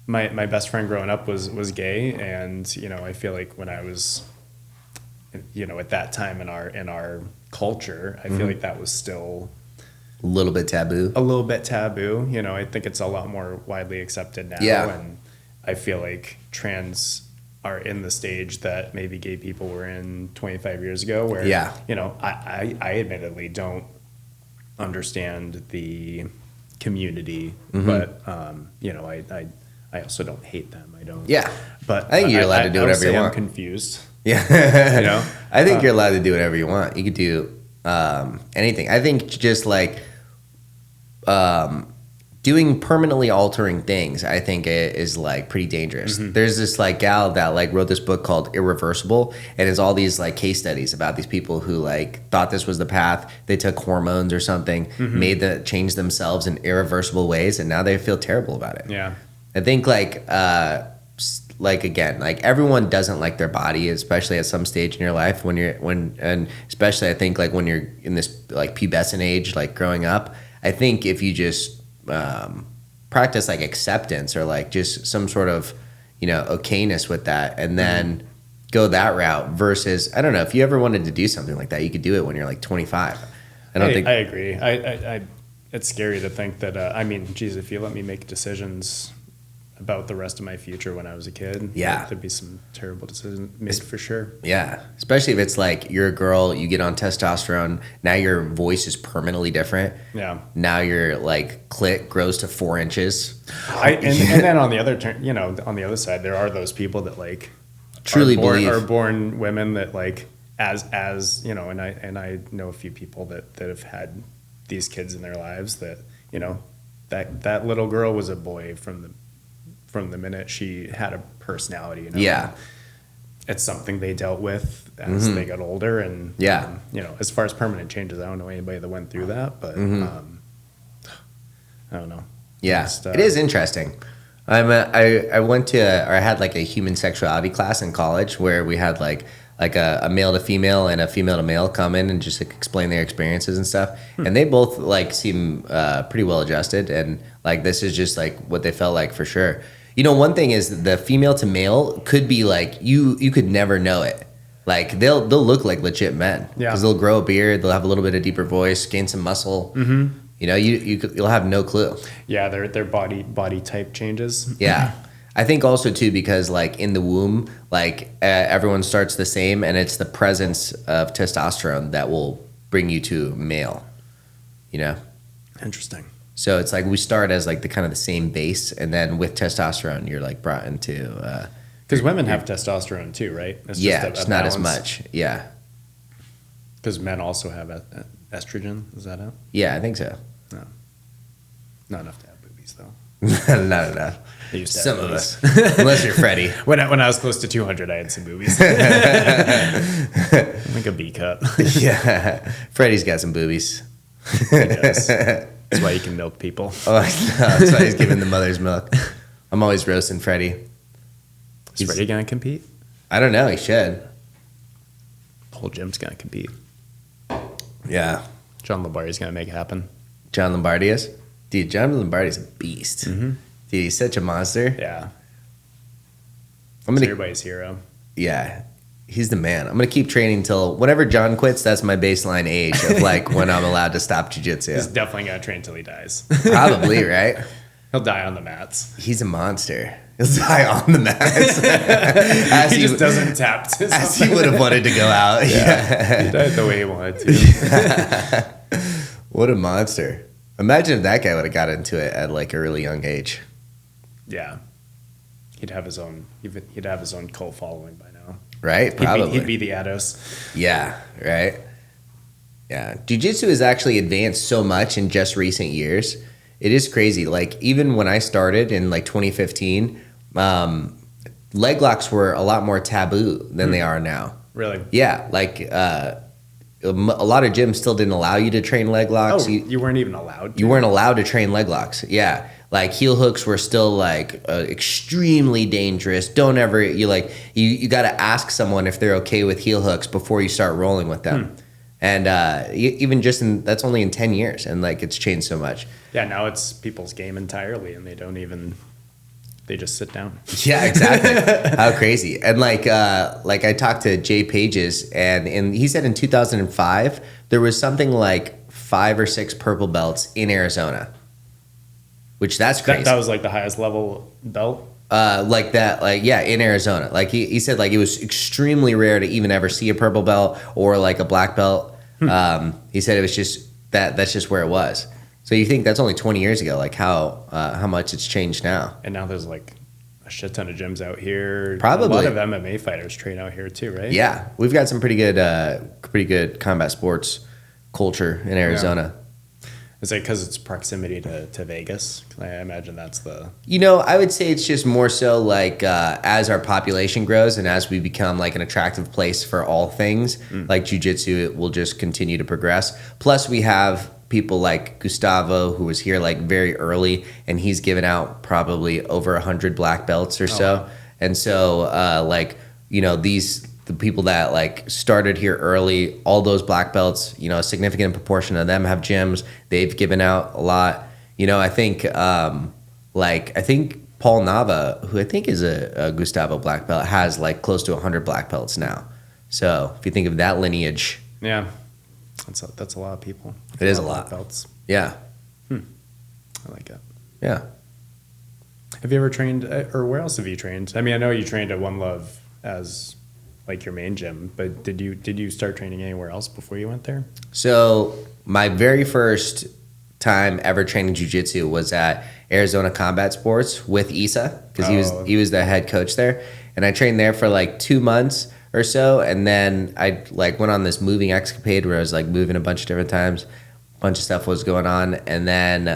My best friend growing up was gay, and I feel like when I was, at that time in our culture, I feel like that was still a little bit taboo. I think it's a lot more widely accepted now. Yeah. And I feel like trans are in the stage that maybe gay people were in 25 years ago, where I admittedly don't understand the community, but I also don't hate them. I don't. Yeah, but I think you're allowed to do whatever you want. I'm confused. Yeah, I think you're allowed to do whatever you want. You could do anything. I think just like doing permanently altering things, I think is like pretty dangerous. There's this like gal that like wrote this book called Irreversible, and it's all these like case studies about these people who like thought this was the path. They took hormones or something, changed themselves in irreversible ways, and now they feel terrible about it. Yeah, I think like again, like everyone doesn't like their body, especially at some stage in your life and especially I think like when you're in this like pubescent age, like growing up. I think if you just practice like acceptance or like just some sort of okayness with that, and then go that route versus, I don't know, if you ever wanted to do something like that, you could do it when you're like 25. I agree. I it's scary to think that if you let me make decisions about the rest of my future when I was a kid, there'd be some terrible decisions made for sure. Yeah, especially if it's like you're a girl, you get on testosterone, now your voice is permanently different. Yeah. Now your like clit grows to 4 inches. And then on the other on the other side, there are those people that like truly are born women that like as and I know a few people that have had these kids in their lives that that little girl was a boy from the minute she had a personality. Yeah. It's something they dealt with as they got older. And, as far as permanent changes, I don't know anybody that went through that, but I don't know. Yeah, it is interesting. I had like a human sexuality class in college where we had like a male to female and a female to male come in and just like explain their experiences and stuff. And they both like seem pretty well adjusted, and like this is just like what they felt like for sure. One thing is the female to male could be like you could never know it. Like they'll look like legit men because they'll grow a beard, they'll have a little bit of deeper voice, gain some muscle. You'll have no clue. Yeah, their body type changes. Yeah. I think also too because like in the womb, like everyone starts the same, and it's the presence of testosterone that will bring you to male. Interesting. So it's like we start as like the kind of the same base, and then with testosterone, you're like brought into. Because women have testosterone too, right? It's just not as much. Yeah. Because men also have estrogen. Is that it? Yeah, I think so. No. Not enough to have boobies though. Not enough. Some of us, unless you're Freddie. When I was close to 200, I had some boobies. Like a B cup. Yeah, Freddie's got some boobies. He does. That's why he can milk people. Oh, no, that's why he's giving the mother's milk. I'm always roasting Freddie. Is Freddie gonna compete? I don't know. He should. The whole gym's gonna compete. Yeah. John Lombardi's gonna make it happen. John Lombardi is? Dude, John Lombardi's a beast. Dude, he's such a monster. Yeah. I'm gonna, everybody's hero. Yeah, he's the man. I'm gonna keep training till whenever John quits. That's my baseline age of like when I'm allowed to stop jiu-jitsu. He's definitely gonna train till he dies. Probably, right? He'll die on the mats. He's a monster. He'll die on the mats. As he just doesn't tap. As he would have wanted to go out. Yeah. He died the way he wanted to. What a monster. Imagine if that guy would have got into it at like a really young age. Yeah. He'd have his own cult following by now. Right? Probably. He'd be the Ados. Yeah, right? Yeah. Jiu-jitsu has actually advanced so much in just recent years. It is crazy. Like, even when I started in like 2015, leg locks were a lot more taboo than they are now. Really? Yeah. Like, a lot of gyms still didn't allow you to train leg locks. Oh, you weren't even allowed to? You weren't allowed to train leg locks. Yeah. Like, heel hooks were still like extremely dangerous. Don't ever, you got to ask someone if they're okay with heel hooks before you start rolling with them. And even just that's only in 10 years, and like it's changed so much. Yeah, now it's people's game entirely, and they just sit down. Yeah, exactly. How crazy. And like I talked to Jay Pages, and he said in 2005 there was something like 5 or 6 purple belts in Arizona, which that's crazy. That was like the highest level belt. In Arizona. Like he said, like it was extremely rare to even ever see a purple belt or like a black belt. He said it was just that's just where it was. So you think that's only 20 years ago, like how much it's changed now. And now there's like a shit ton of gyms out here. Probably. A lot of MMA fighters train out here too, right? Yeah. We've got some pretty good combat sports culture in Arizona. Yeah. Is it because it's proximity to Vegas? I imagine that's the... I would say it's just more so like as our population grows and as we become like an attractive place for all things, like jiu-jitsu, it will just continue to progress. Plus we have people like Gustavo, who was here like very early, and he's given out probably over 100 black belts or so. Wow. And so the people that like started here early, all those black belts, a significant proportion of them have gyms. They've given out a lot. I think Paul Nava, who I think is a Gustavo black belt, has like close to 100 black belts now. So if you think of that lineage, yeah, that's a lot of people. It is a lot. Black belts. Yeah. I like it. Yeah. Have you ever trained, or where else have you trained? I mean, I know you trained at One Love as like your main gym, but did you start training anywhere else before you went there? So my very first time ever training jiu-jitsu was at Arizona Combat Sports with Issa, because he was the head coach there, and I trained there for like 2 months or so, and then I like went on this moving escapade where I was like moving a bunch of different times, a bunch of stuff was going on, and then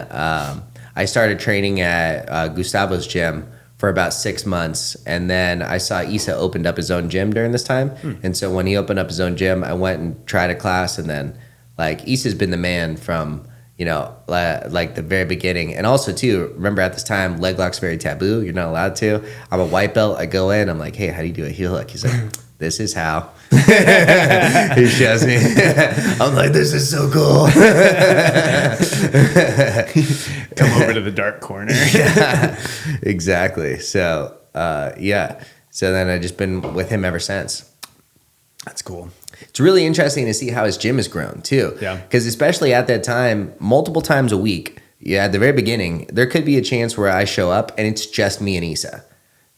I started training at Gustavo's gym for about 6 months, and then I saw Issa opened up his own gym during this time, and so when he opened up his own gym, I went and tried a class, and then like Issa's been the man from like the very beginning. And also too, remember at this time leg lock's very taboo, you're not allowed to. I'm a white belt, I go in, I'm like, hey, how do you do a heel hook? He's like, this is how. He shows me. I'm like, this is so cool. Come over to the dark corner. Yeah, exactly. So so then I've just been with him ever since. That's cool. It's really interesting to see how his gym has grown too. Yeah. Because especially at that time, multiple times a week, at the very beginning, there could be a chance where I show up and it's just me and Issa.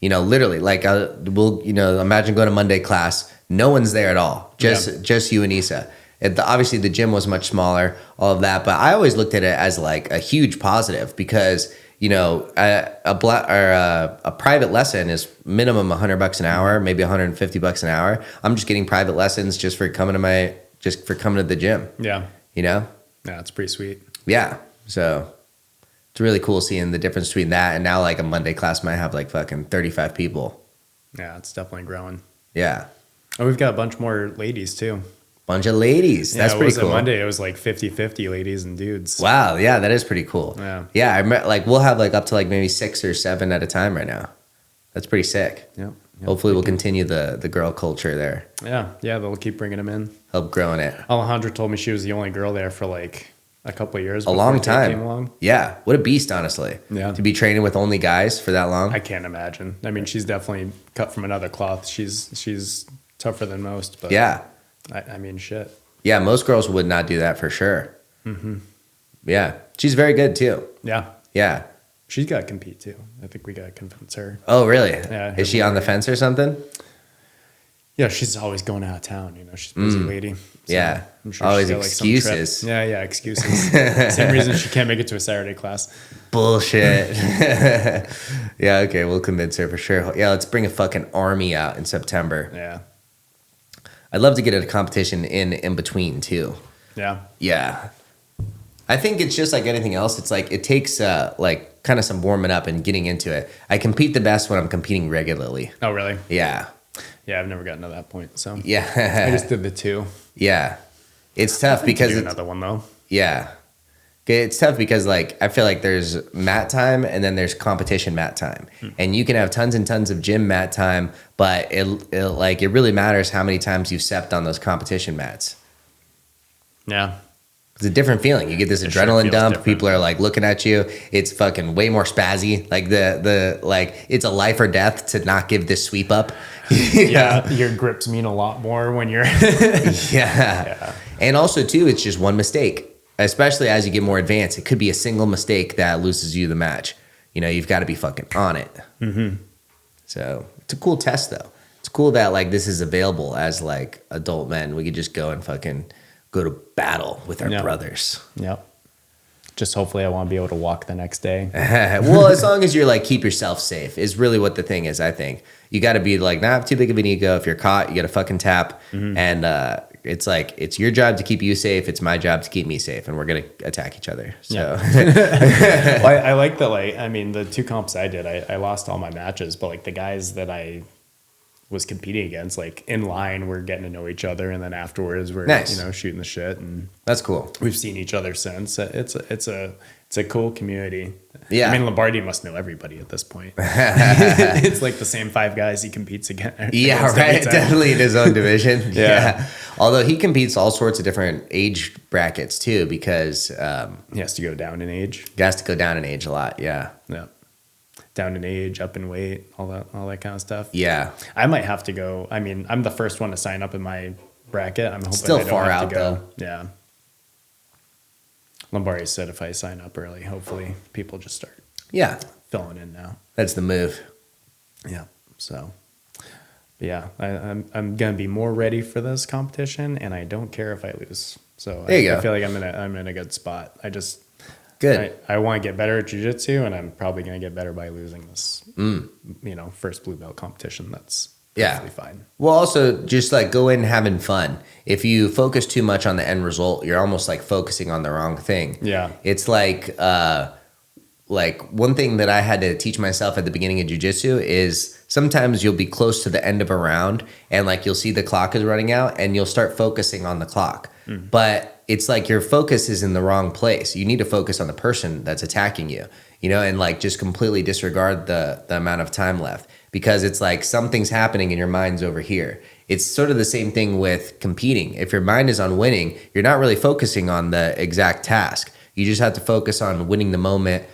Literally, like imagine going to Monday class, no one's there at all, just you and Issa. Obviously, the gym was much smaller, all of that, but I always looked at it as like a huge positive because a private lesson is minimum $100 an hour, maybe $150 an hour. I'm just getting private lessons just for coming to the gym. Yeah. Yeah, it's pretty sweet. Yeah. So it's really cool seeing the difference between that and now like a Monday class might have like fucking 35 people. Yeah, it's definitely growing. Yeah. And we've got a bunch more ladies too. Bunch of ladies. That's pretty cool. Monday, it was like 50-50 ladies and dudes. Wow. Yeah, that is pretty cool. Yeah. I remember, like we'll have like up to like maybe 6 or 7 at a time right now. That's pretty sick. Yep. Hopefully we'll continue the girl culture there. Yeah. They'll keep bringing them in. Help growing it. Alejandra told me she was the only girl there for like a couple of years. A long Kate time. Came along. Yeah. What a beast, honestly. Yeah. To be training with only guys for that long. I can't imagine. I mean, she's definitely cut from another cloth. She's tougher than most, but yeah. I mean, shit. Yeah, most girls would not do that for sure. Mm-hmm. Yeah. She's very good too. Yeah. Yeah. She's got to compete too. I think we got to convince her. Oh, really? Yeah. Is she on the fence or something? Yeah, she's always going out of town. You know, she's a busy lady. So yeah. I'm sure Always she's got, like, some trip. excuses. Yeah, excuses. Same reason she can't make it to a Saturday class. Bullshit. Yeah, okay, we'll convince her for sure. Yeah, let's bring a fucking army out in September. Yeah. I'd love to get a competition in between too. Yeah. Yeah. I think it's just like anything else. It's like it takes like kind of some warming up and getting into it. I compete the best when I'm competing regularly. Oh, really? Yeah. Yeah, I've never gotten to that point. So Yeah. I just did the 2. Yeah. It's tough because do it's another one though. yeah. Okay, it's tough because like I feel like there's mat time and then there's competition mat time. And you can have tons and tons of gym mat time, but it really matters how many times you've stepped on those competition mats. Yeah. It's a different feeling. You get this It sure adrenaline feels dump. different. People are like looking at you. It's fucking way more spazzy. Like the like it's a life or death to not give this sweep up. Yeah, your grips mean a lot more when you're Yeah. And also too, it's just one mistake. Especially as you get more advanced, it could be a single mistake that loses you the match. You know, you've got to be fucking on it. Mm-hmm. So it's a cool test though. It's cool that like this is available as like adult men. We could just go and fucking go to battle with our brothers. Yep. Just hopefully I want to be able to walk the next day. Well, as long as you're like keep yourself safe is really what the thing is. I think you got to be like not too big of an ego. If you're caught, you got to fucking tap. And it's like it's your job to keep you safe. It's my job to keep me safe, and we're gonna attack each other. So Well, I like that. Like, I mean, the 2 comps I did, I lost all my matches, but like the guys that I was competing against, like in line, we're getting to know each other, and then afterwards we're Nice. you know shooting the shit, and that's cool. we've seen each other since. It's a cool community. Yeah. I mean, Lombardi must know everybody at this point. It's like the same 5 guys he competes against. Yeah, every right. time. Definitely in his own division. Yeah. Although he competes all sorts of different age brackets too, because He has to go down in age. he has to go down in age a lot. Yeah. Yeah. Down in age, up in weight, all that kind of stuff. Yeah. I might have to go. I mean, I'm the first one to sign up in my bracket. I'm hoping Still I don't far have out, to go. though. Yeah. Lombardi said if I sign up early, hopefully people just start Yeah. filling in now. That's the move. Yeah. So, but yeah, I'm gonna be more ready for this competition, and I don't care if I lose. So There you go. I feel like I'm in a good spot. Good. I want to get better at jiu-jitsu, and I'm probably going to get better by losing this, first blue belt competition. That's perfectly fine. Well, also just like go in having fun. If you focus too much on the end result, you're almost like focusing on the wrong thing. Yeah. It's like one thing that I had to teach myself at the beginning of jiu-jitsu is sometimes you'll be close to the end of a round and like you'll see the clock is running out and you'll start focusing on the clock. But it's like your focus is in the wrong place. You need to focus on the person that's attacking you, you know, and like just completely disregard the amount of time left because it's like something's happening and your mind's over here. It's sort of the same thing with competing. If your mind is on winning, you're not really focusing on the exact task. You just have to focus on winning the moment,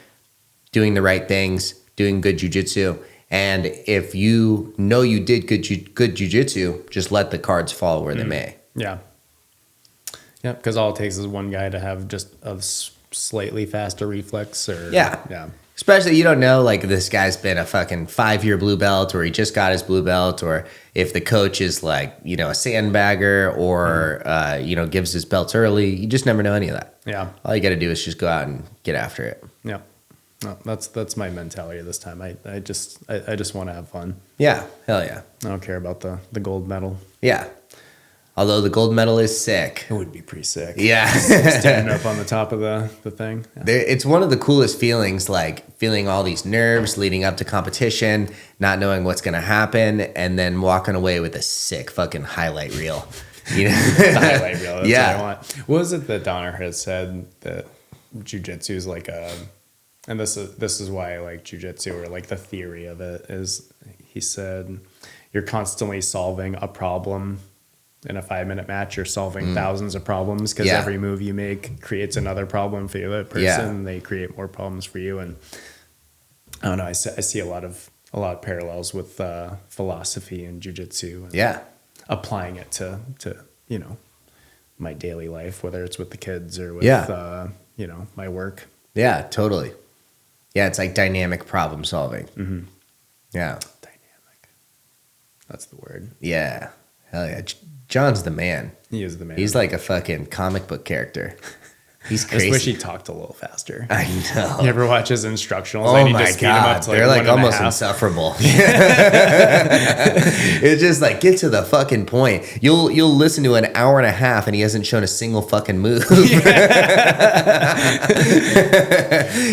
doing the right things, doing good jiu-jitsu. And if you know you did good jiu-jitsu, just let the cards fall where they may. Yeah. Yeah, because all it takes is one guy to have just a slightly faster reflex. Yeah. Especially you don't know like this guy's been a fucking 5-year blue belt or he just got his blue belt or if the coach is like, you know, a sandbagger or, gives his belts early. You just never know any of that. Yeah. All you got to do is just go out and get after it. Yeah. No, that's my mentality this time. I just want to have fun. Yeah. Hell yeah. I don't care about the gold medal. Yeah. Although the gold medal is sick. It would be pretty sick. Yeah. Standing up on the top of the thing. Yeah. It's one of the coolest feelings, like feeling all these nerves leading up to competition, not knowing what's going to happen, and then walking away with a sick fucking highlight reel. You know? The highlight reel. That's Yeah. what I want. What was it that Donner has said that jiu-jitsu is like and this is why I like jiu-jitsu or like the theory of it is he said you're constantly solving a problem in a 5-minute match, you're solving thousands of problems because every move you make creates another problem for the other person. And they create more problems for you. And I don't know. I see a lot of parallels with philosophy and jujitsu. And applying it to my daily life, whether it's with the kids or with my work. Yeah, totally. Yeah, it's like dynamic problem solving. Mm-hmm. Yeah. Dynamic. That's the word. Yeah. Hell yeah. John's the man. He is the man. He's like a fucking comic book character. He's crazy. I just wish he talked a little faster. I know. You ever watch his instructionals? Oh my God. They're like almost insufferable. It's just like, get to the fucking point. You'll listen to an hour and a half and he hasn't shown a single fucking move.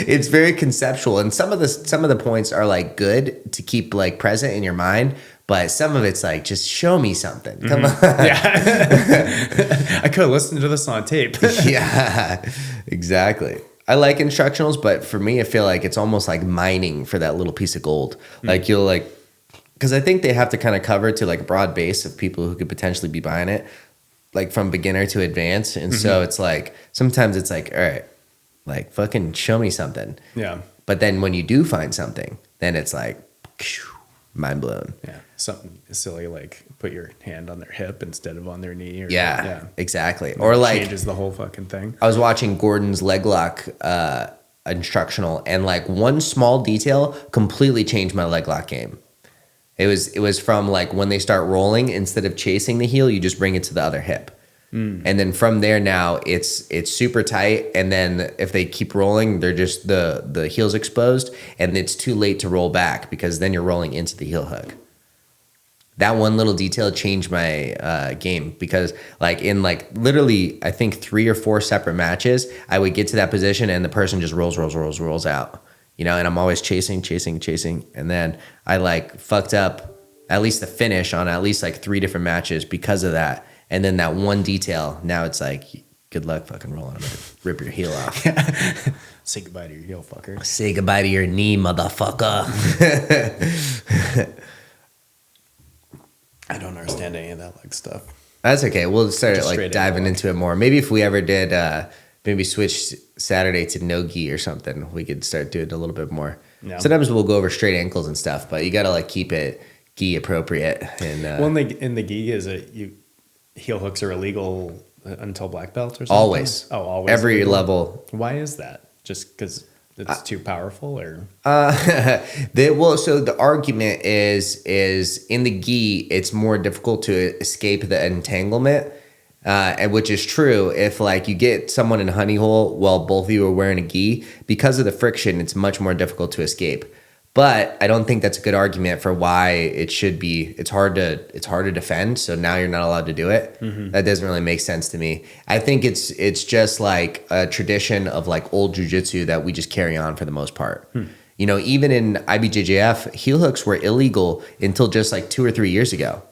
It's very conceptual. And some of the points are like good to keep like present in your mind. But some of it's like, just show me something. Come on. Yeah. I could have listened to this on tape. Yeah, exactly. I like instructionals, but for me, I feel like it's almost like mining for that little piece of gold. Like you'll like, because I think they have to kind of cover to like a broad base of people who could potentially be buying it, like from beginner to advanced. And so it's like, sometimes it's like, all right, like fucking show me something. Yeah. But then when you do find something, then it's like, mind blown. Yeah. Something silly like put your hand on their hip instead of on their knee. Or, exactly. Or like changes the whole fucking thing. I was watching Gordon's leg lock instructional, and like one small detail completely changed my leg lock game. It was from like when they start rolling, instead of chasing the heel, you just bring it to the other hip. And then from there now it's super tight, and then if they keep rolling, they're just the heel's exposed, and it's too late to roll back because then you're rolling into the heel hook. That one little detail changed my game, because like in like literally I think 3 or 4 separate matches, I would get to that position and the person just rolls out, and I'm always chasing, and then I like fucked up at least the finish on at least like 3 different matches because of that. And then that one detail, now it's like, good luck fucking rolling. I'm gonna rip your heel off. Say goodbye to your heel, fucker. Say goodbye to your knee, motherfucker. I don't understand any of that like stuff. That's okay. We'll start like diving into it more. Maybe if we ever did, maybe switch Saturday to no gi or something, we could start doing it a little bit more. Yeah. Sometimes we'll go over straight ankles and stuff, but you got to like keep it gi appropriate. And well, in the gi, is it heel hooks are illegal until black belt or something? Always. Oh, always. Every illegal? Level. Why is that? Just because it's too powerful, or? So the argument is in the gi, it's more difficult to escape the entanglement, and which is true. If like you get someone in a honey hole while both of you are wearing a gi, because of the friction, it's much more difficult to escape. But I don't think that's a good argument for why it should be. It's hard to defend. So now you're not allowed to do it. Mm-hmm. That doesn't really make sense to me. I think it's just like a tradition of like old jiu-jitsu that we just carry on for the most part. Even in IBJJF, heel hooks were illegal until just like 2 or 3 years ago.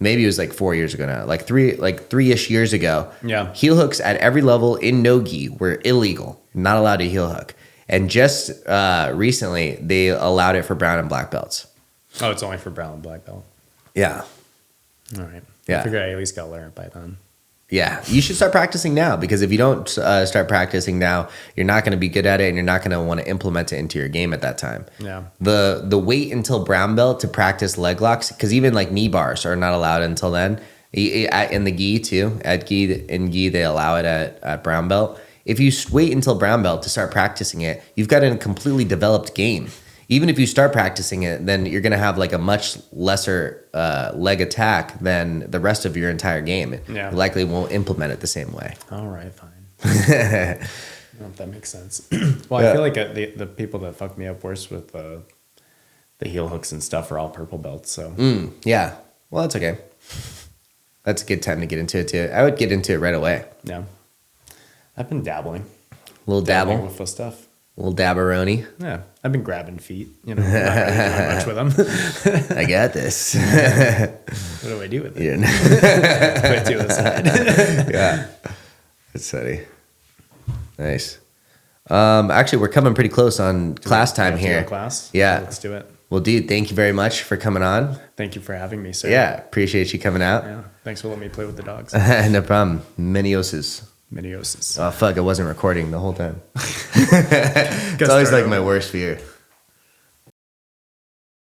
Maybe it was like 4 years ago now. Like 3-ish years ago. Yeah. Heel hooks at every level in no-gi were illegal. Not allowed to heel hook. And just recently, they allowed it for brown and black belts. Oh, it's only for brown and black belt. Yeah. All right. Yeah. I figure I at least got to learn it by then. Yeah. You should start practicing now, because if you don't start practicing now, you're not going to be good at it, and you're not going to want to implement it into your game at that time. Yeah. The wait until brown belt to practice leg locks, because even like knee bars are not allowed until then. In the gi too. In gi, they allow it at brown belt. If you wait until brown belt to start practicing it, you've got a completely developed game. Even if you start practicing it, then you're going to have like a much lesser leg attack than the rest of your entire game. Yeah. You likely won't implement it the same way. All right, fine. I don't know if that makes sense. Well, I feel like the people that fuck me up worse with the heel hooks and stuff are all purple belts. So yeah. Well, that's okay. That's a good time to get into it too. I would get into it right away. Yeah. I've been dabbling. Little dabble with the stuff. Little dabberoni. Yeah, I've been grabbing feet. Not really doing much with them. I got this. What do I do with it? Yeah. Put it to the side. Yeah, that's funny. Nice. Actually, we're coming pretty close on class time here. Class? Yeah. Let's do it. Well, dude, thank you very much for coming on. Thank you for having me, sir. Yeah, appreciate you coming out. Yeah. Thanks for letting me play with the dogs. No problem. Miniosis. Miniosis. Oh, fuck, I wasn't recording the whole time. It's always like my worst fear.